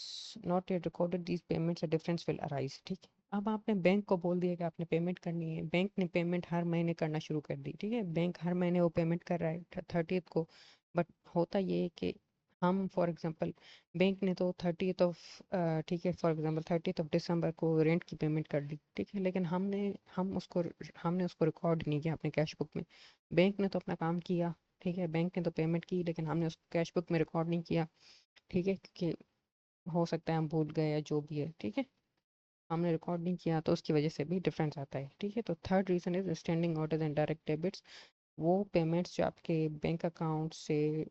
not yet recorded these payments, a difference will arise, ठीक है। अब आपने बैंक को बोल दिया कि आपने पेमेंट करनी है, बैंक ने पेमेंट हर महीने करना शुरू कर दी, ठीक है। बैंक हर महीने वो पेमेंट कर रहा है 30th को, बट होता ये है कि हम फॉर एग्जांपल बैंक ने तो 30th ऑफ, ठीक है, for example 30th of December को रेंट की पेमेंट कर दी, ठीक है, लेकिन हमने उसको रिकॉर्ड नहीं किया अपने कैश बुक में। बैंक ने तो अपना काम किया, ठीक है, बैंक ने तो पेमेंट की, लेकिन हमने उसको कैश बुक में रिकॉर्ड नहीं किया, ठीक है, कि हो सकता है हम भूल गए या जो भी है, ठीक है, हमने रिकॉर्ड नहीं किया, तो उसकी वजह से भी डिफरेंस आता है, ठीक है। तो third reason is standing orders and direct debits. वो पेमेंट्स जो आपके बैंक अकाउंट से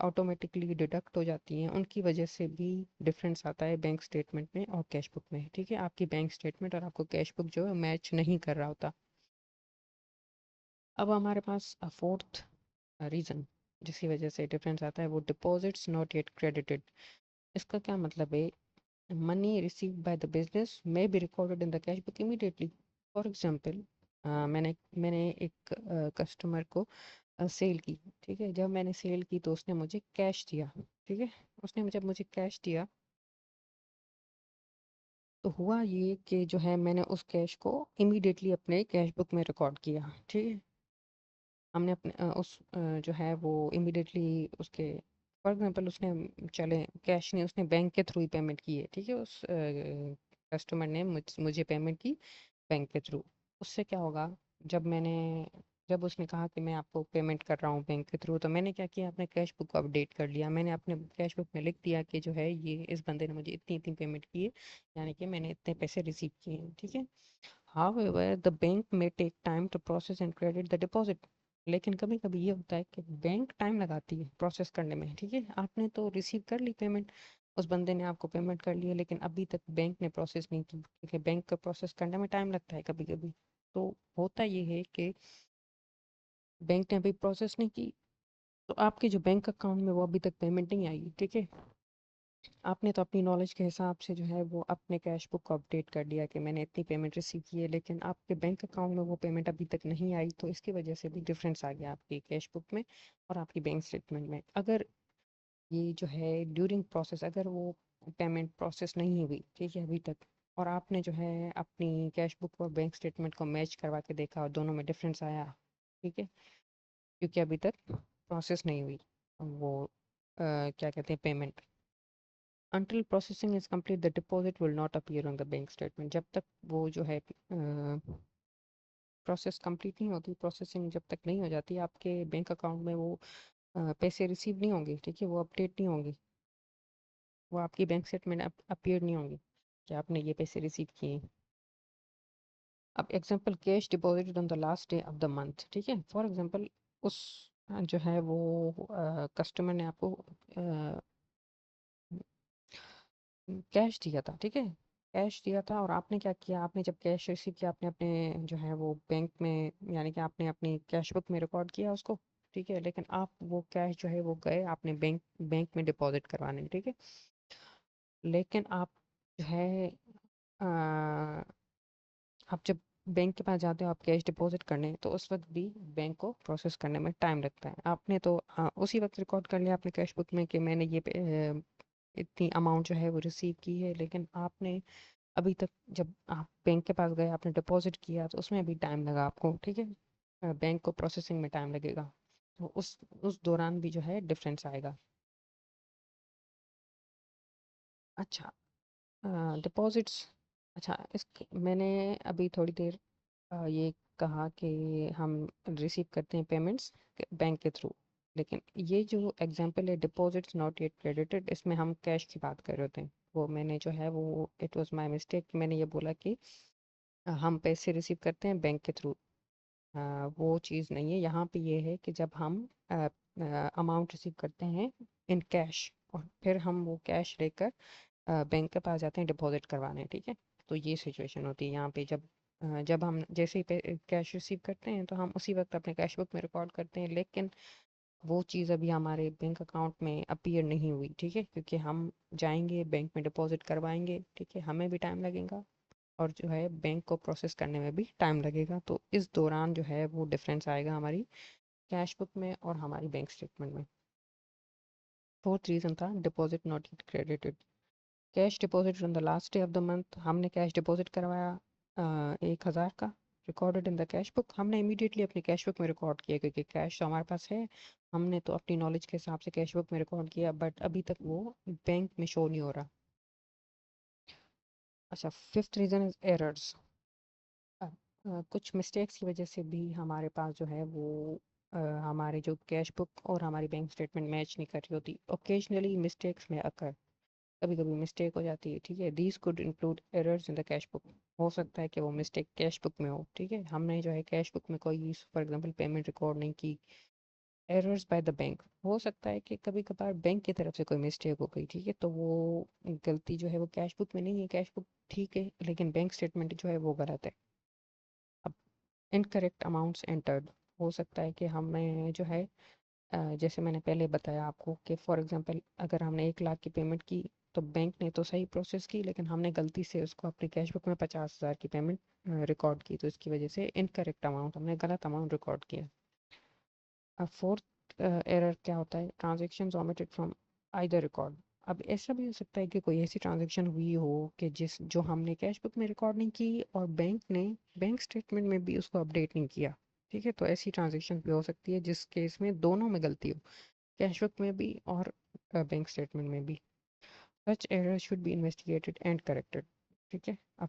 ऑटोमेटिकली डिडक्ट हो जाती हैं, उनकी वजह से भी डिफरेंस आता है बैंक स्टेटमेंट में और कैश बुक में, ठीक है। आपकी बैंक स्टेटमेंट और आपको कैश बुक जो है मैच नहीं कर रहा होता। अब हमारे पास फोर्थ रीज़न जिसकी वजह से डिफरेंस आता है, वो डिपॉजिट्स नॉट येट क्रेडिटेड। इसका क्या मतलब है? money received by the business may be recorded in the cash book immediately. For example, मैंने एक कस्टमर को सेल की, ठीक है। जब मैंने सेल की तो उसने मुझे कैश दिया, ठीक है। उसने जब मुझे कैश दिया, तो हुआ ये कि जो है मैंने उस कैश को इमीडिएटली अपने कैश बुक में रिकॉर्ड किया, ठीक है। हमने अपने जो है वो इमीडिएटली उसके, फॉर एग्जांपल उसने चले कैश नहीं, उसने बैंक के थ्रू ही पेमेंट की है, ठीक है। उस कस्टमर ने मुझे पेमेंट की बैंक के थ्रू। उससे क्या होगा, जब मैंने जब उसने कहा कि मैं आपको पेमेंट कर रहा हूँ बैंक के थ्रू, तो मैंने क्या किया, अपने कैश बुक को अपडेट कर लिया। मैंने अपने कैश बुक में लिख दिया कि जो है ये इस बंदे ने मुझे इतनी इतनी पेमेंट की है, यानी कि मैंने इतने पैसे रिसीव किए हैं, ठीक है। However, the bank may take time to process and credit the deposit. लेकिन कभी कभी ये होता है कि बैंक टाइम लगाती है प्रोसेस करने में, ठीक है। आपने तो रिसीव कर ली पेमेंट, उस बंदे ने आपको पेमेंट कर ली है, लेकिन अभी तक बैंक ने प्रोसेस नहीं की, ठीक है। बैंक का प्रोसेस करने में टाइम लगता है कभी कभी। तो होता ये है कि बैंक ने अभी प्रोसेस नहीं की, तो आपके जो बैंक अकाउंट में वो अभी तक पेमेंट नहीं आई, ठीक है। आपने तो अपनी नॉलेज के हिसाब से जो है वो अपने कैश बुक को अपडेट कर दिया कि मैंने इतनी पेमेंट रिसीव की है, लेकिन आपके बैंक अकाउंट में वो पेमेंट अभी तक नहीं आई, तो इसकी वजह से भी डिफरेंस आ गया आपकी कैश बुक में और आपकी बैंक स्टेटमेंट में। अगर ये जो है ड्यूरिंग प्रोसेस, अगर वो पेमेंट प्रोसेस नहीं हुई, ठीक है, अभी तक, और आपने जो है अपनी कैश बुक और बैंक स्टेटमेंट को मैच करवा के देखा और दोनों में डिफरेंस आया, ठीक है, क्योंकि अभी तक प्रोसेस नहीं हुई वो क्या कहते हैं, payment. until processing is complete the deposit will not appear on the bank statement। जब तक वो जो है प्रोसेस कंप्लीट नहीं होती, प्रोसेसिंग जब तक नहीं हो जाती, आपके बैंक अकाउंट में वो पैसे रिसीव नहीं होंगे, ठीक है, वो अपडेट नहीं होंगे, वो आपकी बैंक स्टेटमेंट अपीयर नहीं होंगी कि आपने ये पैसे रिसीव किए हैं। अब example, cash deposited on the last day of the month, ठीक है। फॉर एग्जांपल उस जो है वो कस्टमर ने आपको कैश दिया था, ठीक है, कैश दिया था, और आपने क्या किया, आपने जब कैश रिसीव किया आपने अपने जो है वो बैंक में, यानी कि आपने अपनी कैश बुक में रिकॉर्ड किया उसको, ठीक है, लेकिन आप वो कैश जो है वो गए आपने बैंक बैंक में डिपॉजिट करवाने, ठीक है, लेकिन आप जो है आप जब बैंक के पास जाते हो आप कैश डिपॉजिट करने, तो उस वक्त भी बैंक को प्रोसेस करने में टाइम लगता है। आपने तो उसी वक्त रिकॉर्ड कर लिया अपने कैश बुक में कि मैंने ये इतनी अमाउंट जो है वो रिसीव की है, लेकिन आपने अभी तक, जब आप बैंक के पास गए आपने डिपॉजिट किया तो उसमें भी टाइम लगा आपको, ठीक है, बैंक को प्रोसेसिंग में टाइम लगेगा, तो उस दौरान भी जो है डिफरेंस आएगा। अच्छा, डिपॉजिट्स, अच्छा इस मैंने अभी थोड़ी देर ये कहा कि हम रिसीव करते हैं पेमेंट्स बैंक के थ्रू, लेकिन ये जो एग्जांपल है डिपॉजिट्स नॉट येट क्रेडिटेड, इसमें हम कैश की बात कर रहे होते हैं, वो मैंने जो है वो इट वाज माय मिस्टेक, मैंने ये बोला कि हम पैसे रिसीव करते हैं बैंक के थ्रू, वो चीज़ नहीं है, यहाँ पे ये है कि जब हम अमाउंट रिसीव करते हैं इन कैश, और फिर हम वो कैश लेकर बैंक के पास जाते हैं डिपॉजिट करवाने, ठीक है, तो ये सिचुएशन होती है यहाँ पे, जब हम जैसे ही कैश रिसीव करते हैं तो हम उसी वक्त अपने कैश बुक में रिकॉर्ड करते हैं, लेकिन वो चीज़ अभी हमारे बैंक अकाउंट में अपीयर नहीं हुई, ठीक है, क्योंकि हम जाएंगे बैंक में डिपॉजिट करवाएंगे, ठीक है, हमें भी टाइम लगेगा और जो है बैंक को प्रोसेस करने में भी टाइम लगेगा, तो इस दौरान जो है वो डिफरेंस आएगा हमारी कैश बुक में और हमारी बैंक स्टेटमेंट में। फोर्थ रीज़न था deposit not yet credited, cash deposit on the last day of the month, हमने कैश डिपॉजिट करवाया 1,000 का, recorded in the cash book, हमने इमीडिएटली अपनी कैश बुक में रिकॉर्ड किया क्योंकि कैश तो हमारे पास है, हमने तो अपनी नॉलेज के हिसाब से कैश बुक में रिकॉर्ड किया, बट अभी तक वो बैंक में शो नहीं हो रहा। अच्छा, फिफ्थ रीज़न इज एरर्स, कुछ मिस्टेक्स की वजह से भी हमारे पास जो है वो हमारे जो कैश बुक और हमारी बैंक स्टेटमेंट मैच नहीं कर रही होती, ओकेजनली मिस्टेक्स में अकर, कभी कभी मिस्टेक हो जाती है, ठीक है, these could include errors in the cash book, हो सकता है कि वो मिस्टेक कैश बुक में हो, ठीक है, हमने जो है कैश बुक में कोई फॉर एग्जांपल पेमेंट रिकॉर्ड नहीं की, एरर्स बाय द बैंक, हो सकता है कि कभी कभार बैंक की तरफ से कोई मिस्टेक हो गई, ठीक है, तो वो गलती जो है वो कैश बुक में नहीं है, कैश बुक ठीक है लेकिन बैंक स्टेटमेंट जो है वो गलत है। अब इनकरेक्ट अमाउंट्स एंटर्ड, हो सकता है कि हमें जो है जैसे मैंने पहले बताया आपको कि फॉर एग्जांपल अगर हमने 1 लाख की पेमेंट की तो बैंक ने तो सही प्रोसेस की, लेकिन हमने गलती से उसको अपनी कैश बुक में 50,000 की पेमेंट रिकॉर्ड की, तो इसकी वजह से इनकरेक्ट अमाउंट, हमने गलत अमाउंट रिकॉर्ड किया। अब फोर्थ एरर क्या होता है, transaction omitted from either record, अब ऐसा भी हो सकता है कि कोई ऐसी ट्रांजेक्शन हुई हो कि जिस जो हमने कैश बुक में रिकॉर्ड नहीं की और बैंक ने बैंक स्टेटमेंट में भी उसको अपडेट नहीं किया, ठीक है, तो ऐसी ट्रांजेक्शन भी हो सकती है जिस केस में दोनों में गलती हो, कैश बुक में भी और बैंक स्टेटमेंट में भी। Such error should be investigated and corrected, ठीक है, अब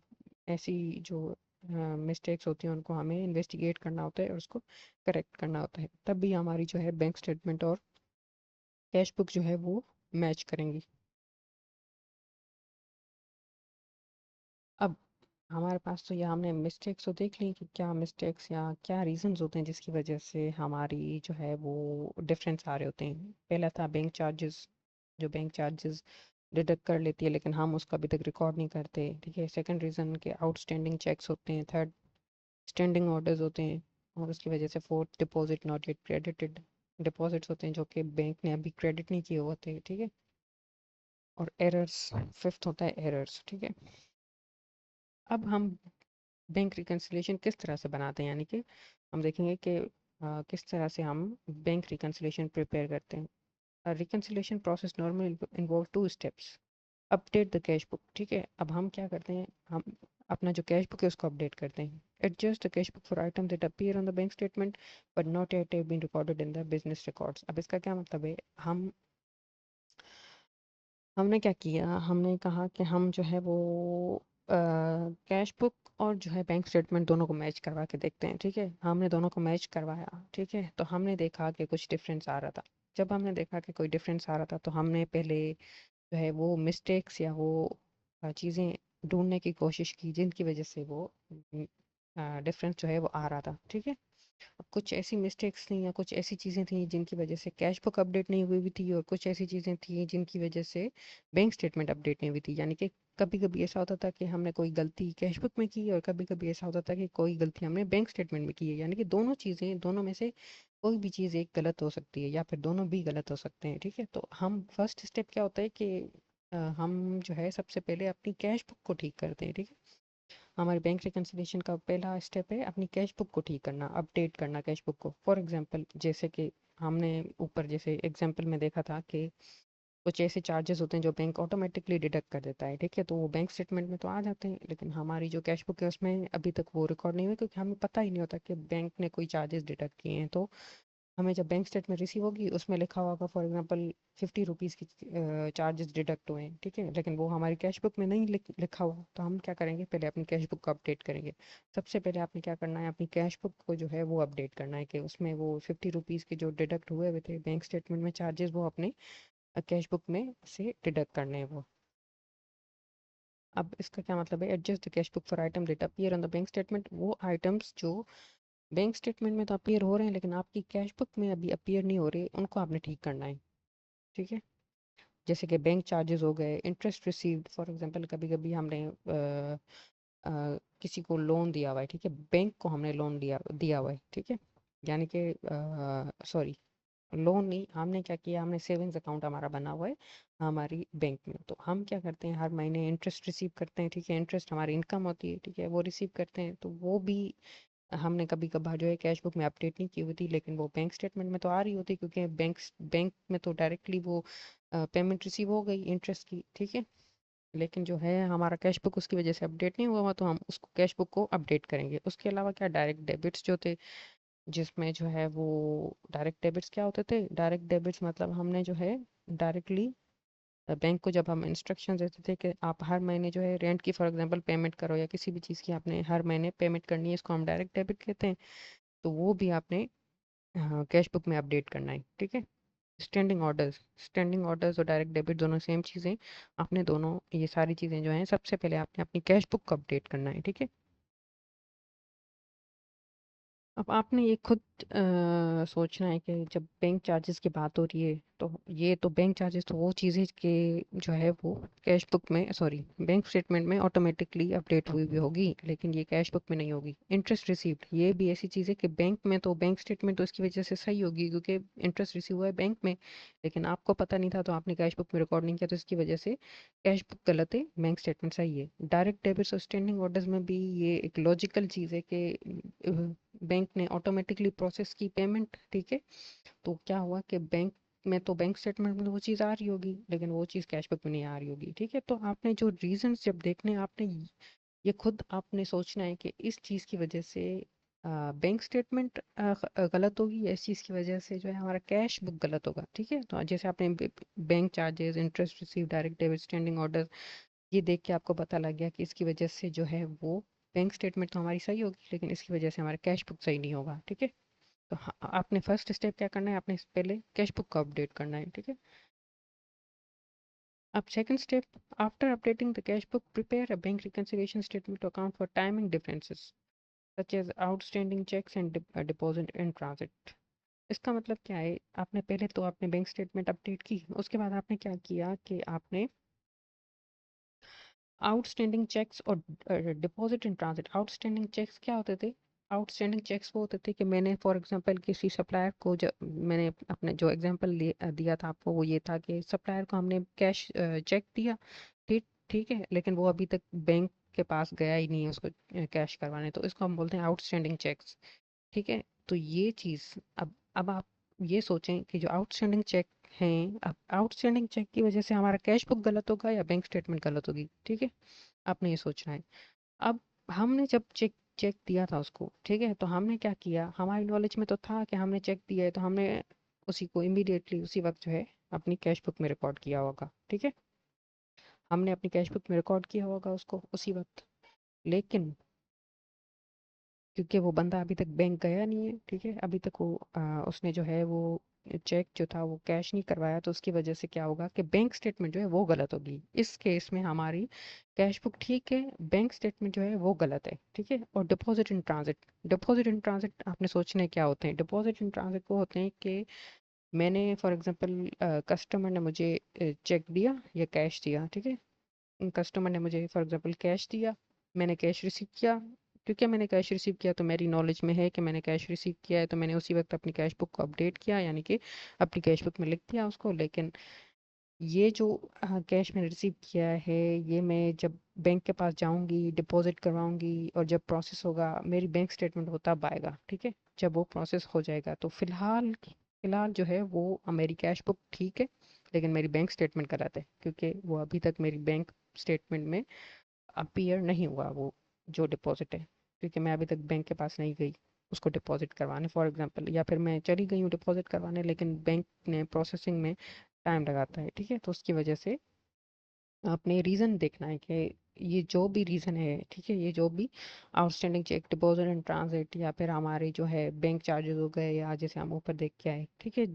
ऐसी जो मिस्टेक्स होती हैं उनको हमें इन्वेस्टिगेट करना होता है और उसको करेक्ट करना होता है, तब भी हमारी जो है बैंक स्टेटमेंट और कैश बुक जो है वो मैच करेंगी। अब हमारे पास तो ये हमने मिस्टेक्स तो देख ली कि क्या मिस्टेक्स या क्या रीजंस होते हैं जिसकी वजह से हमारी जो है वो डिफरेंस आ रहे होते हैं। पहला था बैंक चार्जेस, जो बैंक चार्जेस डिडक्ट कर लेती है लेकिन हम उसका अभी तक रिकॉर्ड नहीं करते, ठीक है। सेकंड रीज़न के आउटस्टैंडिंग चेक्स होते हैं। थर्ड, स्टैंडिंग ऑर्डर्स होते हैं और उसकी वजह से fourth, deposit not yet credited, deposits होते हैं जो कि बैंक ने अभी क्रेडिट नहीं किए होते हैं, ठीक है। और एरर्स, फिफ्थ होता है एरर्स, ठीक है। अब हम बैंक रिकन्सिलिएशन किस तरह से बनाते हैं, यानी कि हम देखेंगे कि किस तरह से हम बैंक रिकन्सिलिएशन प्रिपेयर करते हैं। Reconciliation process normally involve 2 steps. Update the cash book, ठीक है, अब हम क्या करते हैं, हम अपना जो कैश बुक है उसको अपडेट करते हैं। Adjust the cash book for item that appear on the bank statement but not yet have been recorded in the business records. अब इसका क्या मतलब है, हमने क्या किया, हमने कहा कि हम जो है वो कैश बुक और जो है बैंक स्टेटमेंट दोनों को मैच करवा के देखते हैं, ठीक है। हमने दोनों को मैच करवाया, ठीक है, तो हमने देखा कि कुछ डिफरेंस आ रहा था। जब हमने देखा कि कोई डिफरेंस आ रहा था तो हमने पहले जो है वो मिस्टेक्स या वो चीज़ें ढूंढने की कोशिश की जिनकी वजह से वो डिफरेंस जो है वो आ रहा था, ठीक है। अब कुछ ऐसी मिस्टेक्स थी या कुछ ऐसी चीज़ें थी जिनकी वजह से कैश बुक अपडेट नहीं हुई हुई थी, और कुछ ऐसी चीज़ें थी जिनकी वजह से बैंक स्टेटमेंट अपडेट नहीं हुई थी। यानी कि कभी कभी ऐसा होता था कि हमने कोई गलती कैश बुक में की, और कभी कभी ऐसा होता था कि कोई गलती हमने बैंक स्टेटमेंट में की है। यानी कि दोनों चीज़ें, दोनों में से कोई भी चीज़ एक गलत हो सकती है, या फिर दोनों भी गलत हो सकते हैं। ठीक है, तो हम फर्स्ट स्टेप क्या होता है कि हम जो है सबसे पहले अपनी कैश बुक को ठीक करते हैं। ठीक है, हमारे बैंक रिकन्सिलिएशन का पहला स्टेप है अपनी कैश बुक को ठीक करना, अपडेट करना कैश बुक को। फॉर एग्जांपल, जैसे कि हमने ऊपर जैसे एग्जांपल में देखा था कि कुछ ऐसे चार्जेस होते हैं जो बैंक ऑटोमेटिकली डिडक्ट कर देता है। ठीक है, तो वो बैंक स्टेटमेंट में तो आ जाते हैं, लेकिन हमारी जो कैश बुक है उसमें अभी तक वो रिकॉर्ड नहीं हुए, क्योंकि हमें पता ही नहीं होता कि बैंक ने कोई चार्जेस डिडक्ट किए हैं। तो हमें जब बैंक स्टेटमेंट रिसीव होगी उसमें लिखा होगा फॉर एग्जांपल 50 रुपीज़ की चार्जेस डिडक्ट हुए हैं। ठीक है, लेकिन वो हमारी कैश बुक में नहीं लिखा हुआ, तो हम क्या करेंगे, पहले अपनी कैश बुक को अपडेट करेंगे। सबसे पहले आपने क्या करना है, अपनी कैश बुक को जो है वो अपडेट करना है कि उसमें वो 50 रुपीज़ के जो डिडक्ट हुए हुए थे बैंक स्टेटमेंट में चार्जेस, वो अपने कैश बुक में से डिडक्ट करने हैं वो। अब इसका क्या मतलब है, adjust the cash book for item that appear on the bank statement. वो आइटम्स जो बैंक स्टेटमेंट में तो अपीयर हो रहे हैं लेकिन आपकी कैश बुक में अभी अपीयर नहीं हो रहे, उनको आपने ठीक करना है। ठीक है, जैसे कि बैंक चार्जेस हो गए, इंटरेस्ट रिसीव्ड। फॉर एग्जांपल, कभी कभी हमने किसी को लोन दिया हुआ है। ठीक है, बैंक को हमने लोन दिया दिया हुआ है। ठीक है, यानी कि सॉरी, लोन नहीं, हमने क्या किया, हमने सेविंग्स अकाउंट हमारा बना हुआ है हमारी बैंक में, तो हम क्या करते हैं, हर महीने इंटरेस्ट रिसीव करते हैं। ठीक है, इंटरेस्ट हमारी इनकम होती है। ठीक है, वो रिसीव करते हैं, तो वो भी हमने कभी कभार जो है कैश बुक में अपडेट नहीं की हुई थी, लेकिन वो बैंक स्टेटमेंट में तो आ रही होती, क्योंकि बैंक में तो डायरेक्टली वो पेमेंट रिसीव हो गई इंटरेस्ट की। ठीक है, लेकिन जो है हमारा कैश बुक उसकी वजह से अपडेट नहीं हुआ हुआ, तो हम उसको कैश बुक को अपडेट करेंगे। उसके अलावा क्या, डायरेक्ट डेबिट्स जो थे, जिसमें जो है वो डायरेक्ट डेबिट्स क्या होते थे, डायरेक्ट डेबिट्स मतलब हमने जो है डायरेक्टली बैंक को जब हम इंस्ट्रक्शन देते थे कि आप हर महीने जो है रेंट की फॉर एग्जांपल पेमेंट करो, या किसी भी चीज़ की आपने हर महीने पेमेंट करनी है, इसको हम डायरेक्ट डेबिट कहते हैं। तो वो भी आपने कैश बुक में अपडेट करना है। ठीक है, स्टैंडिंग ऑर्डर्स और डायरेक्ट डेबिट दोनों सेम चीज़ें। आपने दोनों ये सारी चीज़ें जो हैं सबसे पहले आपने अपनी कैश बुक को अपडेट करना है। ठीक है, अब आपने ये खुद सोचना है कि जब बैंक चार्जेस की बात हो रही है, तो ये तो बैंक चार्जेस तो वो चीज़ें के जो है वो कैश बुक में, सॉरी, बैंक स्टेटमेंट में ऑटोमेटिकली अपडेट हुई हुई होगी, लेकिन ये कैश बुक में नहीं होगी। इंटरेस्ट रिसीव्ड, ये भी ऐसी चीज़ है कि बैंक में तो बैंक स्टेटमेंट तो इसकी वजह से सही होगी क्योंकि इंटरेस्ट रिसीव हुआ है बैंक में, लेकिन आपको पता नहीं था तो आपने कैश बुक में रिकॉर्ड नहीं किया, तो इसकी वजह से कैश बुक गलत है, बैंक स्टेटमेंट सही है। डायरेक्ट डेबिट्स और स्टैंडिंग ऑर्डर्स में भी ये एक लॉजिकल चीज़ है कि बैंक ने ऑटोमेटिकली प्रोसेस की पेमेंट। ठीक है, तो क्या हुआ कि बैंक में तो बैंक स्टेटमेंट में तो वो चीज़ आ रही होगी, लेकिन वो चीज़ कैश बुक में नहीं आ रही होगी। ठीक है, तो आपने जो रीजंस जब देखने हैं, आपने ये खुद आपने सोचना है कि इस चीज़ की वजह से बैंक स्टेटमेंट गलत होगी, या इस चीज़ की वजह से जो है हमारा कैश बुक गलत होगा। ठीक है, तो जैसे आपने bank charges, interest receive, direct debit, standing order, ये देख के आपको पता लग गया कि इसकी वजह से जो है वो बैंक स्टेटमेंट तो हमारी सही होगी, लेकिन इसकी वजह से हमारा कैश बुक सही नहीं होगा। ठीक है, तो आपने फर्स्ट स्टेप क्या करना है, आपने पहले कैश बुक को अपडेट करना है। ठीक है, अब second step, after updating the cash book, prepare a bank reconciliation statement to account for timing differences such as outstanding cheques and deposit in transit. इसका मतलब क्या है, आपने पहले तो आपने बैंक स्टेटमेंट अपडेट की, उसके बाद आपने क्या किया कि आपने आउटस्टैंडिंग चेक्स और deposit in transit. Outstanding cheques क्या होते थे, आउटस्टैंडिंग चेक्स वो होते थे कि मैंने फॉर एग्जांपल किसी सप्लायर को, जब मैंने अपने जो एग्जांपल दिया था आपको, वो ये था कि सप्लायर को हमने कैश चेक दिया। ठीक ठीक है, लेकिन वो अभी तक बैंक के पास गया ही नहीं है उसको कैश करवाने, तो इसको हम बोलते हैं आउटस्टैंडिंग चेक्स। ठीक है, तो ये चीज़, अब आप ये सोचें कि जो आउटस्टैंडिंग चेक हैं, अब आउटस्टैंडिंग चेक की वजह से हमारा कैश बुक गलत होगा या बैंक स्टेटमेंट गलत होगी। ठीक है, आपने ये सोचना है। अब हमने जब चेक चेक दिया था उसको, ठीक है, तो हमने क्या किया, हमारी नॉलेज में तो था कि हमने चेक दिया है, तो हमने उसी को इमीडिएटली उसी वक्त जो है अपनी कैश बुक में रिकॉर्ड किया होगा। ठीक है, हमने अपनी कैश बुक में रिकॉर्ड किया होगा उसको उसी वक्त, लेकिन क्योंकि वो बंदा अभी तक बैंक गया नहीं है, ठीक है, अभी तक वो उसने जो है वो चेक जो था वो कैश नहीं करवाया, तो उसकी वजह से क्या होगा कि बैंक स्टेटमेंट जो है वो गलत होगी। इस केस में हमारी कैश बुक ठीक है, बैंक स्टेटमेंट जो है वो गलत है, ठीक है। और deposit in transit, deposit in transit आपने सोचने क्या होते हैं। डिपॉजिट इन ट्रांजिट वो होते हैं कि मैंने फॉर एग्जांपल कस्टमर ने मुझे चेक दिया या कैश दिया, ठीक है। कस्टमर ने मुझे फॉर एग्जांपल कैश दिया, मैंने कैश रिसीव किया। क्योंकि मैंने कैश रिसीव किया तो मेरी नॉलेज में है कि मैंने कैश रिसीव किया है, तो मैंने उसी वक्त अपनी कैश बुक को अपडेट किया, यानी कि अपनी कैश बुक में लिख दिया उसको। लेकिन ये जो कैश मैंने रिसीव किया है, ये मैं जब बैंक के पास जाऊंगी, डिपॉजिट करवाऊंगी, और जब प्रोसेस होगा मेरी बैंक स्टेटमेंट वो तब आएगा, ठीक है। जब वो प्रोसेस हो जाएगा तो फिलहाल फिलहाल जो है वो मेरी कैश बुक ठीक है, लेकिन मेरी बैंक स्टेटमेंट गलत है, क्योंकि वो अभी तक मेरी बैंक स्टेटमेंट में अपीयर नहीं हुआ वो जो डिपॉजिट है, क्योंकि मैं अभी तक बैंक के पास नहीं गई उसको डिपॉजिट करवाने फॉर एग्जांपल, या फिर मैं चली गई हूँ डिपॉजिट करवाने लेकिन बैंक ने प्रोसेसिंग में टाइम लगाता है, ठीक है। तो उसकी वजह से आपने रीज़न देखना है कि ये जो भी रीज़न है, ठीक है, ये जो भी outstanding cheque, deposit and transit, या फिर हमारे जो है बैंक चार्जेस हो गए, या जैसे हम ऊपर देख के आए, ठीक है,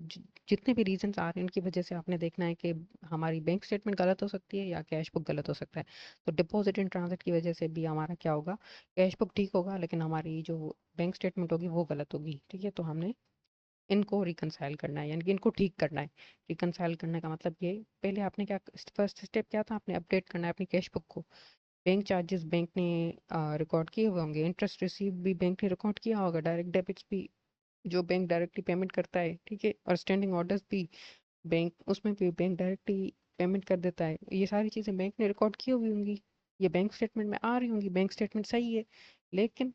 जितने भी रीजंस आ रहे हैं उनकी वजह से आपने देखना है कि हमारी बैंक स्टेटमेंट गलत हो सकती है या कैश बुक गलत हो सकता है। तो डिपॉजिट एंड ट्रांजिट की वजह से भी हमारा क्या होगा, कैश बुक ठीक होगा लेकिन हमारी जो बैंक स्टेटमेंट होगी वो गलत होगी, ठीक है। तो हमने इनको रिकंसाइल करना है, यानी कि इनको ठीक करना है। रिकंसाइल करने का मतलब ये, पहले आपने क्या, फर्स्ट स्टेप क्या था, आपने अपडेट करना है अपनी कैश बुक को। बैंक चार्जेस बैंक ने रिकॉर्ड किए हुए होंगे, इंटरेस्ट रिसीव भी बैंक ने रिकॉर्ड किया होगा, डायरेक्ट डेबिट्स भी जो बैंक डायरेक्टली पेमेंट करता है, ठीक है, और स्टैंडिंग ऑर्डर्स भी बैंक, उसमें भी बैंक डायरेक्टली पेमेंट कर देता है। ये सारी चीज़ें बैंक ने रिकॉर्ड की हुई होंगी, ये बैंक स्टेटमेंट में आ रही होंगी, बैंक स्टेटमेंट सही है। लेकिन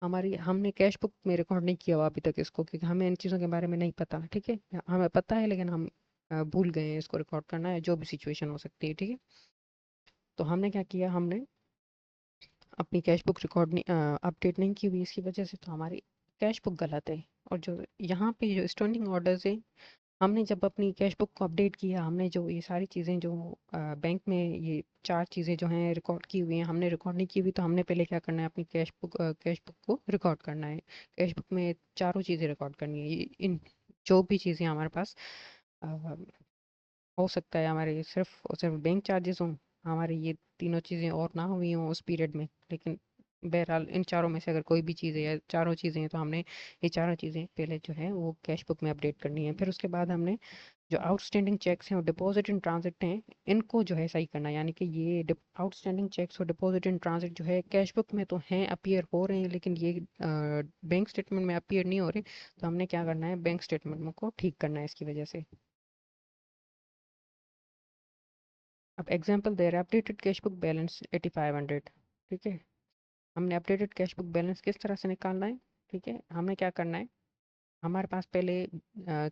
हमारी हमने कैश बुक में रिकॉर्ड नहीं किया हुआ अभी तक इसको, क्योंकि हमें इन चीज़ों के बारे में नहीं पता, ठीक है। हमें पता है लेकिन हम भूल गए हैं इसको रिकॉर्ड करना है, जो भी सिचुएशन हो सकती है, ठीक है। तो हमने क्या किया, हमने अपनी कैश बुक रिकॉर्ड नहीं, अपडेट नहीं की हुई, इसकी वजह से तो हमारी कैश बुक गलत है। और जो यहाँ पे जो स्टैंडिंग ऑर्डर्स है, हमने जब अपनी कैश बुक को अपडेट किया, हमने जो ये सारी चीज़ें जो बैंक में ये चार चीज़ें जो हैं रिकॉर्ड की हुई हैं, हमने रिकॉर्ड नहीं की हुई, तो हमने पहले क्या करना है, अपनी कैश बुक को रिकॉर्ड करना है। कैश बुक में चारों चीज़ें रिकॉर्ड करनी है, इन जो भी चीज़ें हमारे पास अ, हो सकता है, हमारे सिर्फ और सिर्फ बैंक चार्जेस हों, हमारी ये तीनों चीज़ें और ना हुई हों उस पीरियड में, लेकिन बहरहाल इन चारों में से अगर कोई भी चीज़ है या चारों चीज़ें हैं, तो हमने ये चारों चीज़ें पहले जो है वो कैश बुक में अपडेट करनी है। फिर उसके बाद हमने जो आउटस्टैंडिंग चेक्स हैं और डिपॉजिट इन ट्रांजिट हैं, इनको जो है सही करना है। यानी कि ये आउटस्टैंडिंग चेक्स और डिपॉजिट इन ट्रांजिट जो है कैश बुक में तो हैं, अपीयर हो रहे हैं, लेकिन ये बैंक स्टेटमेंट में अपीयर नहीं हो रहे। तो हमने क्या करना है, बैंक स्टेटमेंट को ठीक करना है इसकी वजह से। अब एग्जांपल दे रहा है, अपडेटेड कैश बुक बैलेंस 8500, ठीक है। हमने अपडेटेड कैश बुक बैलेंस किस तरह से निकालना है, ठीक है। हमने क्या करना है, हमारे पास पहले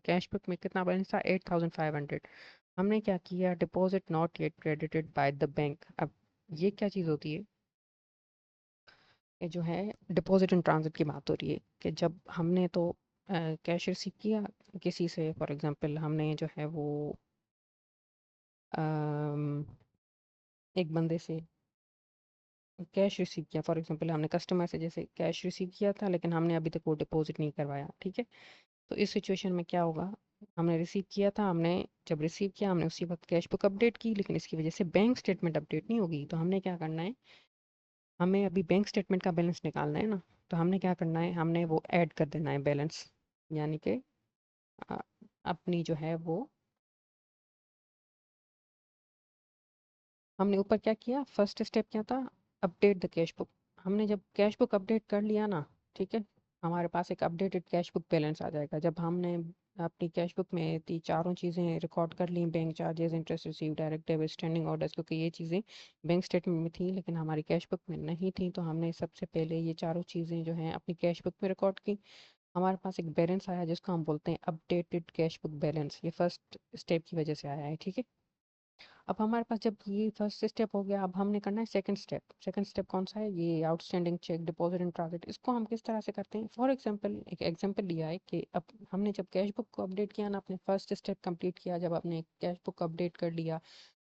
कैश बुक में कितना बैलेंस था, 8500। हमने क्या किया, deposit not yet credited by the bank. अब ये क्या चीज़ होती है, ये जो है डिपॉजिट इन ट्रांजिट की बात हो रही है कि जब हमने तो कैश रिसीव किया किसी से, फॉर एग्जांपल हमने जो है वो अम, एक बंदे से कैश रिसीव किया, फॉर एग्जांपल हमने कस्टमर से जैसे कैश रिसीव किया था, लेकिन हमने अभी तक वो डिपॉजिट नहीं करवाया, ठीक है। तो इस सिचुएशन में क्या होगा, हमने रिसीव किया था, हमने जब रिसीव किया हमने उसी वक्त कैश बुक अपडेट की, लेकिन इसकी वजह से बैंक स्टेटमेंट अपडेट नहीं होगी। तो हमने क्या करना है, हमें अभी बैंक स्टेटमेंट का बैलेंस निकालना है ना। तो हमने क्या करना है, हमने वो ऐड कर देना है बैलेंस, यानी कि अ, अपनी जो है वो, हमने ऊपर क्या किया, फर्स्ट स्टेप क्या था, अपडेट द कैश बुक। हमने जब कैश बुक अपडेट कर लिया ना, ठीक है, हमारे पास एक अपडेटेड कैश बुक बैलेंस आ जाएगा। जब हमने अपनी कैश बुक में थी चारों चीज़ें रिकॉर्ड कर ली, bank charges, interest receive, direct debit, standing orders, क्योंकि ये चीज़ें बैंक स्टेटमेंट में थी लेकिन हमारी कैश बुक में नहीं थी, तो हमने सबसे पहले ये चारों चीज़ें जो हैं अपनी कैश बुक में रिकॉर्ड की। हमारे पास एक बैलेंस आया जिसको हम बोलते हैं अपडेटेड कैश बुक बैलेंस, ये फर्स्ट स्टेप की वजह से आया है, ठीक है। अब हमारे पास जब ये फर्स्ट स्टेप हो गया, अब हमने करना है सेकंड स्टेप। सेकंड स्टेप कौन सा है, ये outstanding cheque, deposit and transit, इसको हम किस तरह से करते हैं। फॉर एग्जांपल एक एग्जांपल लिया है कि अब हमने जब कैश बुक को अपडेट किया ना, अपने फर्स्ट स्टेप कंप्लीट किया, जब आपने कैश बुक को अपडेट कर लिया,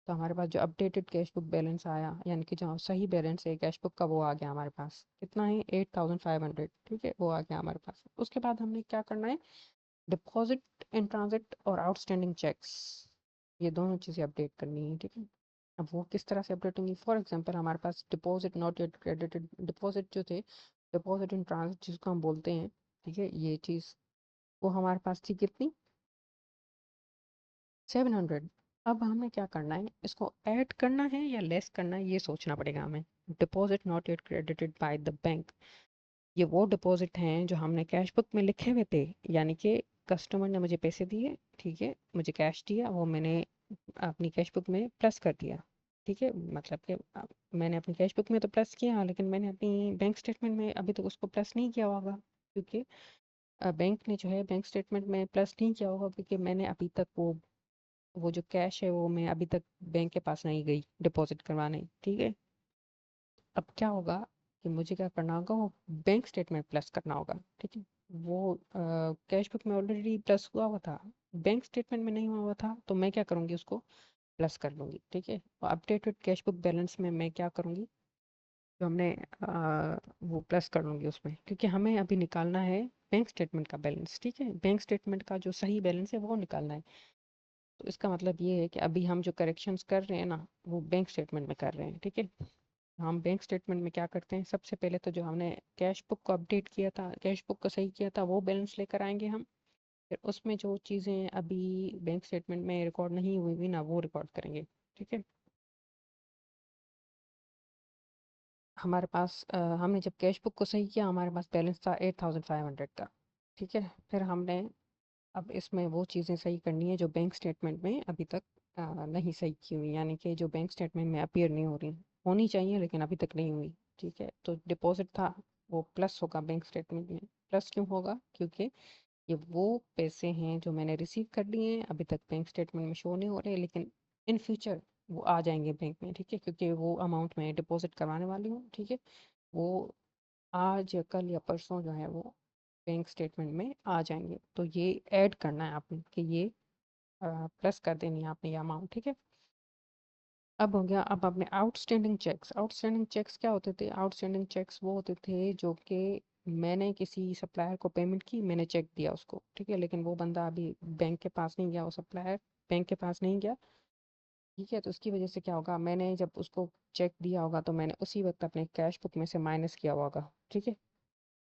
तो हमारे पास जो अपडेटेड कैश बुक बैलेंस आया, यानी कि जो सही बैलेंस है कैश बुक का, वो आ गया हमारे पास। कितना है, 8500, ठीक है, वो आ गया हमारे पास। उसके बाद हमने क्या करना है, डिपॉजिट इन ट्रांजिट और आउटस्टैंडिंग चेक्स, ये दोनों चीज़ें अपडेट करनी है, ठीक है। अब वो किस तरह से अपडेट होंगी? फॉर एग्जांपल हमारे पास deposit not yet credited, deposit जो थे, डिपॉजिट इन ट्रांजिट जिसको हम बोलते हैं, ठीक है, ये चीज़ वो हमारे पास थी कितनी? 700। अब हमें क्या करना है, इसको ऐड करना है या लेस करना है, ये सोचना पड़ेगा हमें। Deposit not yet credited by the bank, ये वो डिपॉजिट हैं जो हमने कैश बुक में लिखे हुए थे, यानी कि कस्टमर ने मुझे पैसे दिए, ठीक है, मुझे कैश दिया, वो मैंने अपनी कैश बुक में प्लस कर दिया, ठीक है। मतलब कि मैंने अपनी कैश बुक में तो प्लस किया, लेकिन मैंने अपनी बैंक स्टेटमेंट में अभी तक उसको प्लस नहीं किया होगा, क्योंकि बैंक ने जो है बैंक स्टेटमेंट में प्लस नहीं किया होगा, क्योंकि मैंने अभी तक वो जो कैश है वो मैं अभी तक बैंक के पास नहीं गई डिपॉजिट करवाने, ठीक है। अब क्या होगा कि मुझे क्या करना होगा, वो बैंक स्टेटमेंट प्लस करना होगा, ठीक है। वो कैश बुक में ऑलरेडी प्लस हुआ हुआ था, बैंक स्टेटमेंट में नहीं हुआ हुआ था, तो मैं क्या करूँगी, उसको प्लस कर लूँगी, ठीक है। और अपडेटेड कैश बुक बैलेंस में मैं क्या करूँगी, जो हमने वो प्लस कर लूँगी उसमें, क्योंकि हमें अभी निकालना है बैंक स्टेटमेंट का बैलेंस, ठीक है। बैंक स्टेटमेंट का जो सही बैलेंस है वो निकालना है। तो इसका मतलब ये है कि अभी हम जो करेक्शंस कर रहे हैं ना, वो बैंक स्टेटमेंट में कर रहे हैं, ठीक है। हम बैंक स्टेटमेंट में क्या करते हैं, सबसे पहले तो जो हमने कैश बुक को अपडेट किया था, कैश बुक को सही किया था, वो बैलेंस लेकर आएंगे हम। फिर उसमें जो चीज़ें अभी बैंक स्टेटमेंट में रिकॉर्ड नहीं हुई हुई ना, वो रिकॉर्ड करेंगे, ठीक है। हमारे पास हमने जब कैश बुक को सही किया, हमारे पास बैलेंस था 8500 का, ठीक है। फिर हमने अब इसमें वो चीज़ें सही करनी है जो बैंक स्टेटमेंट में अभी तक नहीं सही की हुई, यानी कि जो बैंक स्टेटमेंट में अपीयर नहीं हो रही, होनी चाहिए लेकिन अभी तक नहीं हुई, ठीक है। तो डिपॉजिट था वो प्लस होगा बैंक स्टेटमेंट में। प्लस क्यों होगा? क्योंकि ये वो पैसे हैं जो मैंने रिसीव कर लिए हैं, अभी तक बैंक स्टेटमेंट में शो नहीं हो रहे, लेकिन इन फ्यूचर वो आ जाएंगे बैंक में, ठीक है, क्योंकि वो अमाउंट मैं डिपॉजिट करवाने वाली हूँ, ठीक है। वो आज या कल या परसों जो है वो बैंक स्टेटमेंट में आ जाएंगे। तो ये ऐड करना है आपने कि ये प्लस कर देनी है आपने ये अमाउंट, ठीक है। अब हो गया, अब आपने आउटस्टैंडिंग चेक्स, आउटस्टैंडिंग चेक्स क्या होते थे? आउटस्टैंडिंग चेक्स वो होते थे जो कि मैंने किसी सप्लायर को पेमेंट की, मैंने चेक दिया उसको, ठीक है, लेकिन वो बंदा अभी बैंक के पास नहीं गया, वो सप्लायर बैंक के पास नहीं गया, ठीक है। तो उसकी वजह से क्या होगा, मैंने जब उसको चेक दिया होगा तो मैंने उसी वक्त अपने कैश बुक में से माइनस किया हुआ होगा, ठीक है।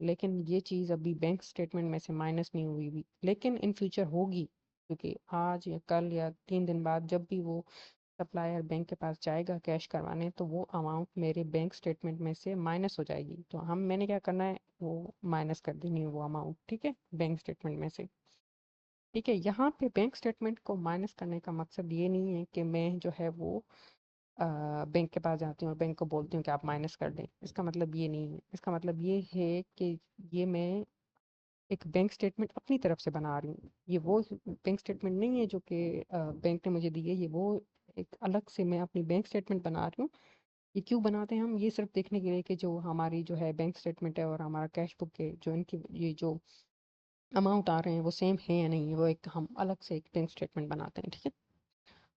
लेकिन ये चीज़ अभी बैंक स्टेटमेंट में से माइनस नहीं हुई भी, लेकिन इन फ्यूचर होगी, क्योंकि आज या कल या 3 दिन बाद जब भी वो सप्लायर बैंक के पास जाएगा कैश करवाने, तो वो अमाउंट मेरे बैंक स्टेटमेंट में से माइनस हो जाएगी। तो हम मैंने क्या करना है, वो माइनस कर देनी है वो अमाउंट, ठीक है, बैंक स्टेटमेंट में से, ठीक है। यहाँ पे बैंक स्टेटमेंट को माइनस करने का मकसद ये नहीं है कि मैं जो है वो बैंक के पास जाती हूँ और बैंक को बोलती हूँ कि आप माइनस कर दें, इसका मतलब ये नहीं है। इसका मतलब ये है कि ये मैं एक बैंक स्टेटमेंट अपनी तरफ से बना रही हूँ, ये वो बैंक स्टेटमेंट नहीं है जो कि बैंक ने मुझे दी है, ये वो एक अलग से मैं अपनी बैंक स्टेटमेंट बना रही हूँ। ये क्यों बनाते हैं हम, ये सिर्फ देखने के लिए कि जो हमारी जो है बैंक स्टेटमेंट है और हमारा कैश बुक है, जो इनकी ये जो अमाउंट आ रहे हैं वो सेम है या नहीं, वो एक हम अलग से एक बैंक स्टेटमेंट बनाते हैं, ठीक है।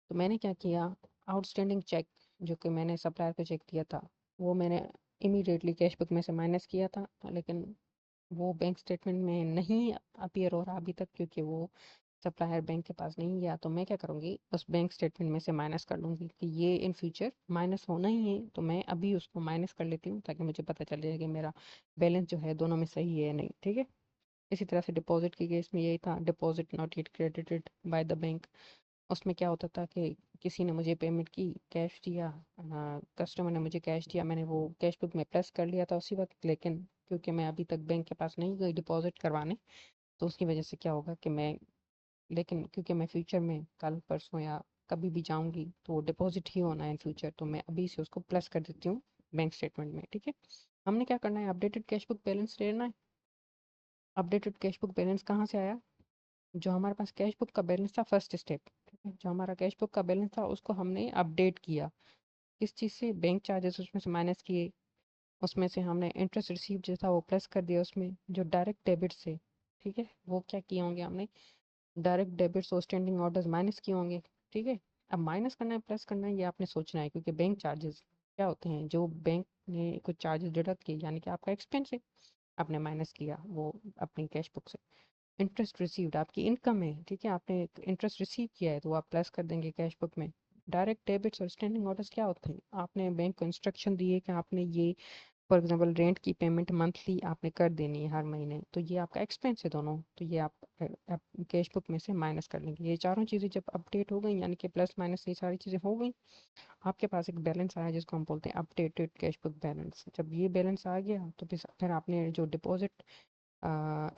तो मैंने क्या किया, आउटस्टैंडिंग चेक जो कि मैंने सप्लायर को चेक दिया था, वो मैंने इमीडिएटली कैश बुक में से माइनस किया था, लेकिन वो बैंक स्टेटमेंट में नहीं अपीयर हो रहा अभी तक, क्योंकि वो सप्लायर बैंक के पास नहीं गया। तो मैं क्या करूँगी, उस बैंक स्टेटमेंट में से माइनस कर लूँगी कि ये इन फ्यूचर माइनस होना ही है, तो मैं अभी उसको माइनस कर लेती हूँ ताकि मुझे पता चल जाए कि मेरा बैलेंस जो है दोनों में सही है या नहीं, ठीक है। इसी तरह से डिपॉजिट के केस में यही था, deposit not yet credited by the bank. उसमें क्या होता था कि किसी ने मुझे पेमेंट की, कैश दिया, कस्टमर ने मुझे कैश दिया, मैंने वो कैश बुक में प्लस कर लिया था उसी वक्त, लेकिन क्योंकि मैं अभी तक बैंक के पास नहीं गई डिपॉजिट करवाने, तो उसकी वजह से क्या होगा कि मैं, लेकिन क्योंकि मैं फ्यूचर में कल परसों या कभी भी जाऊंगी तो वो डिपॉजिट ही होना है इन फ्यूचर, तो मैं अभी से उसको प्लस कर देती हूँ बैंक स्टेटमेंट में, ठीक है। हमने क्या करना है, अपडेटेड कैश बुक बैलेंस लेना है। अपडेटेड कैश बुक बैलेंस कहाँ से आया? जो हमारे पास कैश बुक का बैलेंस था, फर्स्ट स्टेप, ठीक है, जो हमारा कैश बुक का बैलेंस था उसको हमने अपडेट किया, किस चीज़ से? बैंक चार्जेस उसमें से माइनस किए, उसमें से हमने इंटरेस्ट रिसीव जो था वो प्लस कर दिया, उसमें जो डायरेक्ट डेबिट से, ठीक है, वो क्या किए होंगे हमने, डायरेक्ट डेबिट्स और स्टैंडिंग ऑर्डर्स माइनस किए होंगे, ठीक है। अब माइनस करना है प्लस करना है ये आपने सोचना है, क्योंकि बैंक चार्जेस क्या होते हैं, जो बैंक ने कुछ चार्जेस डिडक्ट किए, यानी कि आपका एक्सपेंस है, आपने माइनस किया वो अपनी कैश बुक से। इंटरेस्ट रिसीव्ड आपकी इनकम है, ठीक है, आपने इंटरेस्ट रिसीव किया है तो वो आप प्लस कर देंगे कैश बुक में। डायरेक्ट डेबिट्स और स्टैंडिंग ऑर्डर्स क्या होते हैं? आपने बैंक को इंस्ट्रक्शन दिए कि आपने ये फॉर एग्जांपल रेंट की पेमेंट मंथली आपने कर देनी है हर महीने, तो ये आपका एक्सपेंस है दोनों, तो ये आप कैश बुक में से माइनस कर लेंगे। ये चारों चीज़ें जब अपडेट हो गई, यानी कि प्लस माइनस ये सारी चीज़ें हो गई, आपके पास एक बैलेंस आया जिसको हम बोलते हैं अपडेटेड कैश बुक बैलेंस। जब ये बैलेंस आ गया तो फिर आपने जो डिपॉजिट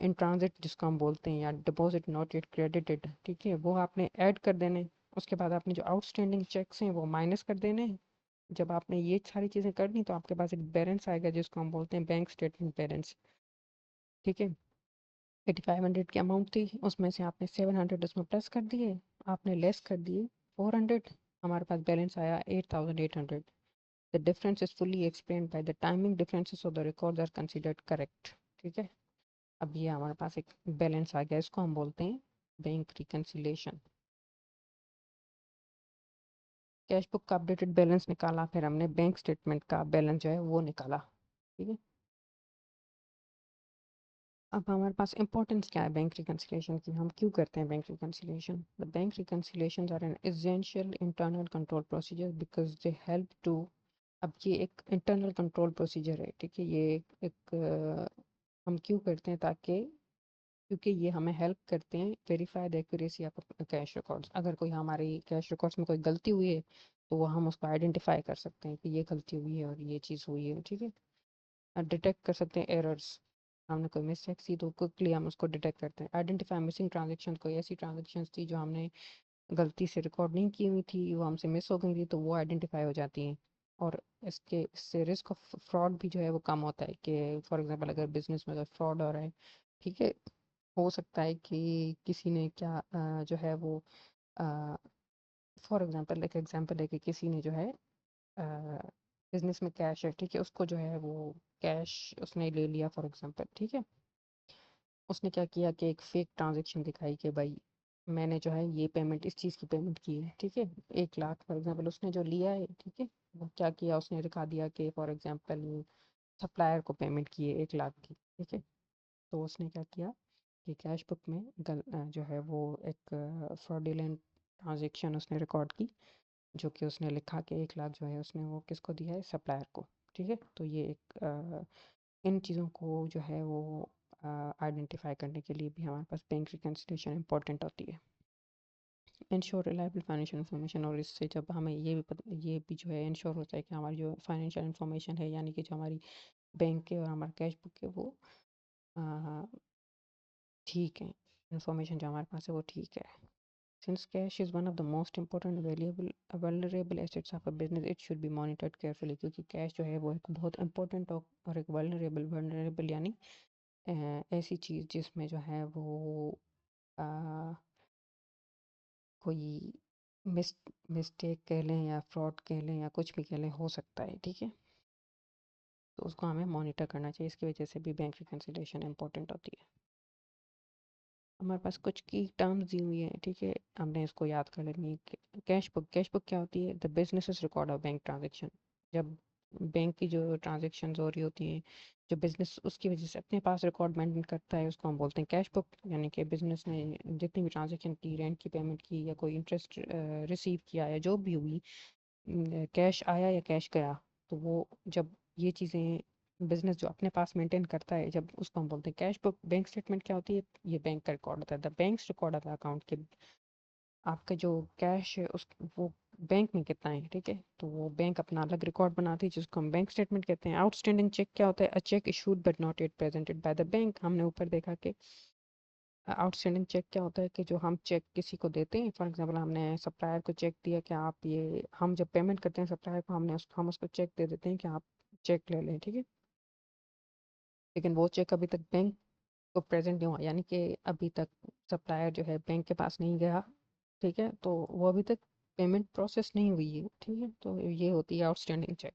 इन ट्रांजिट जिसको हम बोलते हैं, या डिपॉजिट नॉट येट क्रेडिटेड, ठीक है, वो आपने ऐड कर देने। उसके बाद आपने जो आउटस्टैंडिंग चेक्स हैं वो माइनस कर देने। जब आपने ये सारी चीज़ें कर दी तो आपके पास एक बैलेंस आएगा जिसको हम बोलते हैं बैंक स्टेटमेंट बैलेंस, ठीक है। 8500 की अमाउंट थी, उसमें से आपने 700 उसमें प्लस कर दिए, आपने लेस कर दिए 400, हमारे पास बैलेंस आया 8800। The difference is fully explained by the timing differences of the records are considered correct, ठीक है। अब ये हमारे पास एक बैलेंस आ गया, इसको हम बोलते हैं बैंक रिकन्सिलिएशन। कैश बुक का अपडेटेड बैलेंस निकाला, फिर हमने बैंक स्टेटमेंट का बैलेंस जो है वो निकाला, ठीक है। अब हमारे पास इंपॉर्टेंस क्या है बैंक रिकन्सिलिएशन की, हम क्यों करते हैं bank reconciliation? The bank reconciliations are an essential internal control procedure because they help to. अब ये एक इंटरनल कंट्रोल प्रोसीजर है, ठीक है, ये हम क्यों करते हैं? ताकि क्योंकि ये हमें हेल्प करते हैं verify the accuracy of cash records. अगर कोई हमारी कैश रिकॉर्ड्स में कोई गलती हुई है तो वो हम उसको आइडेंटिफाई कर सकते हैं कि ये गलती हुई है और ये चीज़ हुई है, ठीक है। डिटेक्ट कर सकते हैं एरर्स, हमने कोई मिस्टेक सी तो क्विकली हम उसको डिटेक्ट करते हैं। आइडेंटिफाई मिसिंग ट्रांजेक्शन, कोई ऐसी ट्रांजेक्शन थी जो हमने गलती से रिकॉर्ड नहीं की हुई थी, वो हमसे मिस हो गई थी, तो वो आइडेंटिफाई हो जाती हैं। और इससे रिस्क ऑफ फ्रॉड भी जो है वो कम होता है कि फॉर एग्जांपल अगर बिजनेस में अगर फ्रॉड हो रहा है, ठीक है, हो सकता है कि किसी ने क्या जो है वो फॉर एग्जांपल एक एग्जांपल है कि किसी ने जो है बिजनेस में कैश है, ठीक है, उसको जो है वो कैश उसने ले लिया फॉर एग्जांपल, ठीक है। उसने क्या किया कि एक फेक ट्रांजेक्शन दिखाई कि भाई मैंने जो है ये पेमेंट इस चीज़ की पेमेंट की है, ठीक है, 1 लाख फॉर एग्जांपल उसने जो लिया है, ठीक है। वो क्या किया, उसने दिखा दिया कि फॉर एग्जांपल सप्लायर को पेमेंट की है 1 लाख की, ठीक है। तो उसने क्या किया कि कैश बुक में जो है वो एक फ्रॉडुलेंट ट्रांजेक्शन उसने रिकॉर्ड की, जो कि उसने लिखा कि 1 लाख जो है उसने वो किसको दिया है, सप्लायर को, ठीक है। तो ये इन चीज़ों को जो है वो आइडेंटिफाई करने के लिए भी हमारे पास बैंक रिकन्सिलिएशन इंपॉर्टेंट होती है। इंश्योर रिलायबल फाइनेंशियल इन्फॉर्मेशन, और इससे जब हमें ये भी जो है इंश्योर होता है कि हमारी जो फाइनेंशियल इन्फॉर्मेशन है, यानी कि जो हमारी बैंक के और हमारा कैश बुक है वो ठीक है, इन्फॉर्मेशन जो हमारे पास है वो ठीक है। Since cash is one of the most important vulnerable assets of a business, it should be monitored carefully, क्योंकि कैश जो है वो एक बहुत इंपॉर्टेंट और एक वल्नरेबल यानी ऐसी चीज़ जिसमें जो है वो अ, कोई मिस मिस्टेक कह लें या फ्रॉड कह लें या कुछ भी कह लें हो सकता है, ठीक है। तो उसको हमें मॉनिटर करना चाहिए, इसकी वजह से भी बैंक रिकन्सिलिएशन इंपॉर्टेंट होती है। हमारे पास कुछ की टर्म्स दी हुई है, ठीक है, हमने इसको याद कर लेनी है। कैश बुक क्या होती है? The business record of bank transaction. जब बैंक की जो ट्रांजेक्शन हो रही होती हैं, जो बिजनेस उसकी वजह से अपने पास रिकॉर्ड मेंटेन करता है, उसको हम बोलते हैं कैश बुक। यानी कि बिजनेस ने जितनी भी ट्रांजेक्शन की, रेंट की पेमेंट की या कोई इंटरेस्ट रिसीव किया या जो भी हुई, कैश आया या कैश गया, तो वो जब ये चीज़ें बिजनेस जो अपने पास मेंटेन करता है, जब उसको हम बोलते हैं कैश बुक। बैंक स्टेटमेंट क्या होती है? ये बैंक का रिकॉर्ड होता है, the banks record of the account के आपका जो कैश है उस वो बैंक में कितना है, ठीक है। तो वो बैंक अपना अलग रिकॉर्ड बनाती है जिसको हम बैंक स्टेटमेंट कहते हैं। आउटस्टैंडिंग चेक क्या होता है? A cheque issued but not yet presented by the bank. हमने ऊपर देखा कि आउटस्टैंडिंग चेक क्या होता है कि जो हम चेक किसी को देते हैं, फॉर एग्जांपल हमने सप्लायर को चेक दिया कि आप ये, हम जब पेमेंट करते हैं सप्लायर को, हम उसको चेक दे देते हैं कि आप चेक ले लें, ठीक है। लेकिन वो चेक अभी तक बैंक को प्रेजेंट नहीं हुआ, यानी कि अभी तक सप्लायर जो है बैंक के पास नहीं गया, ठीक है, तो वो अभी तक पेमेंट प्रोसेस नहीं हुई है, ठीक है। तो ये होती है outstanding cheque.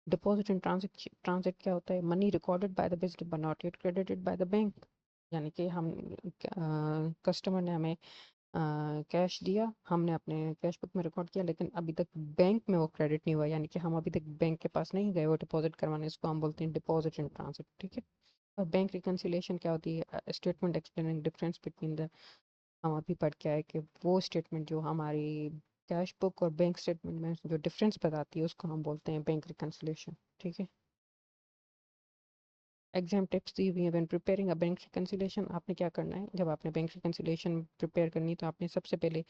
Deposit and transit क्या होता है? Money recorded by the business but not yet credited by the bank. यानी कि हम कस्टमर ने हमें कैश दिया, हमने अपने कैश बुक में रिकॉर्ड किया, लेकिन अभी तक बैंक में वो क्रेडिट नहीं हुआ, यानी कि हम अभी तक बैंक के पास नहीं गए वो डिपॉजिट करवाने, इसको हम बोलते हैं डिपॉजिट इन ट्रांसिट, ठीक है। और बैंक रिकन्सिलिएशन क्या होती है? Statement explaining difference between the, हम अभी पढ़ के आए कि वो स्टेटमेंट जो हमारी कैश बुक और बैंक स्टेटमेंट में जो डिफरेंस बताती है उसको हम बोलते हैं बैंक रिकन्सिलिएशन। ठीक है, एग्जाम टिप्स दी हुई है when preparing a bank reconciliation. आपने क्या करना है जब आपने बैंक रिकन्सिलिएशन प्रिपेयर करनी तो आपने सबसे पहले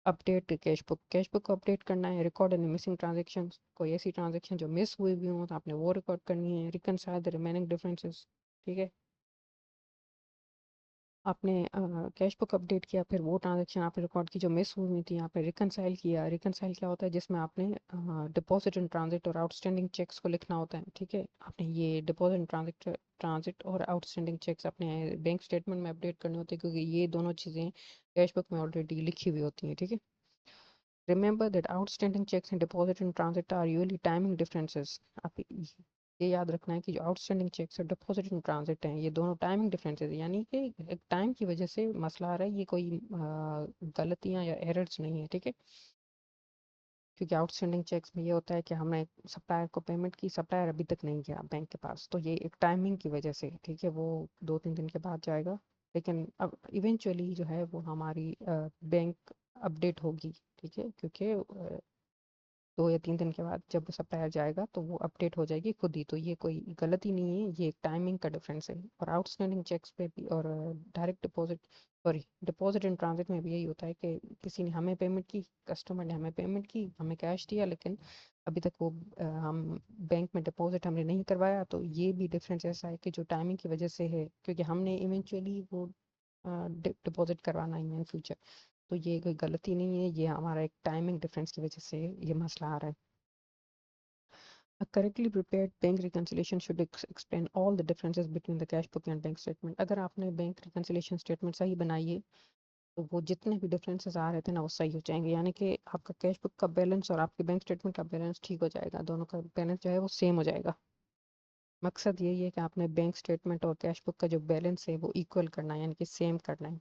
अपडेट कैश बुक को अपडेट करना है, रिकॉर्ड एनी मिसिंग ट्रांजेक्शन, कोई ऐसी ट्रांजेक्शन जो मिस हुई भी हो तो आपने वो रिकॉर्ड करनी है, रिकनसाइल द रिमेनिंग डिफरेंसेस। ठीक है, आपने कैश बुक अपडेट किया, फिर वो ट्रांजेक्शन आपने रिकॉर्ड की जो मिस हुई थी आपने रिकनसाइल किया। रिकनसाइल क्या होता है? जिसमें आपने डिपॉजिट इन ट्रांजिट और आउटस्टैंडिंग चेक्स को लिखना होता है। ठीक है, आपने ये डिपॉजिट इन ट्रांजिट और आउटस्टैंडिंग चेक्स अपने बैंक स्टेटमेंट में अपडेट करने होते हैं क्योंकि ये दोनों चीज़ें कैश बुक में ऑलरेडी लिखी हुई होती हैं। ठीक है, Remember that outstanding checks and deposit in transit are usually timing differences. आप ये याद रखना है कि जो आउटस्टैंडिंग चेक्स और डिपॉजिट इन ट्रांजिट हैं ये दोनों टाइमिंग डिफरेंसेस है, यानी कि एक टाइम की वजह से मसला आ रहा है, ये कोई गलतियां या एरर्स नहीं है। ठीक है, क्योंकि आउटस्टैंडिंग चेक्स में ये होता है कि हमने सप्लायर को पेमेंट की, सप्लायर अभी तक नहीं गया बैंक के पास, तो ये एक टाइमिंग की वजह से, ठीक है, वो 2-3 दिन के बाद जाएगा, लेकिन अब इवेंचुअली जो है वो हमारी बैंक अपडेट होगी। ठीक है, क्योंकि 2 या 3 दिन के बाद जब सप्लायर जाएगा तो वो अपडेट हो जाएगी खुद ही, तो ये कोई गलती नहीं है, ये एक टाइमिंग का डिफरेंस है। और आउटस्टैंडिंग चेक्स पे भी और direct deposit, sorry deposit in transit में भी यही होता है कि किसी ने हमें पेमेंट की, कस्टमर ने हमें पेमेंट की, हमें कैश दिया, लेकिन अभी तक वो हम बैंक में डिपॉजिट हमने नहीं करवाया, तो ये भी डिफरेंस ऐसा है कि जो टाइमिंग की वजह से है, क्योंकि हमने इवेंचुअली वो डिपॉजिट करवाना ही है इन फ्यूचर, तो ये कोई गलती नहीं है, ये हमारा एक टाइमिंग डिफरेंस की वजह से ये मसला आ रहा है। A correctly prepared bank reconciliation should explain all the differences between the cash book and bank statement. अगर आपने बैंक reconciliation statement सही बनाई है तो वो जितने भी डिफरेंसेस आ रहे थे ना वो सही हो जाएंगे, यानी कि आपका कैश बुक का बैलेंस और आपके बैंक स्टेटमेंट का बैलेंस ठीक हो जाएगा, दोनों का बैलेंस जो है वो सेम हो जाएगा। मकसद यही है कि आपने बैंक स्टेटमेंट और कैश बुक का जो बैलेंस है वो इक्वल करना है, यानी कि सेम करना है।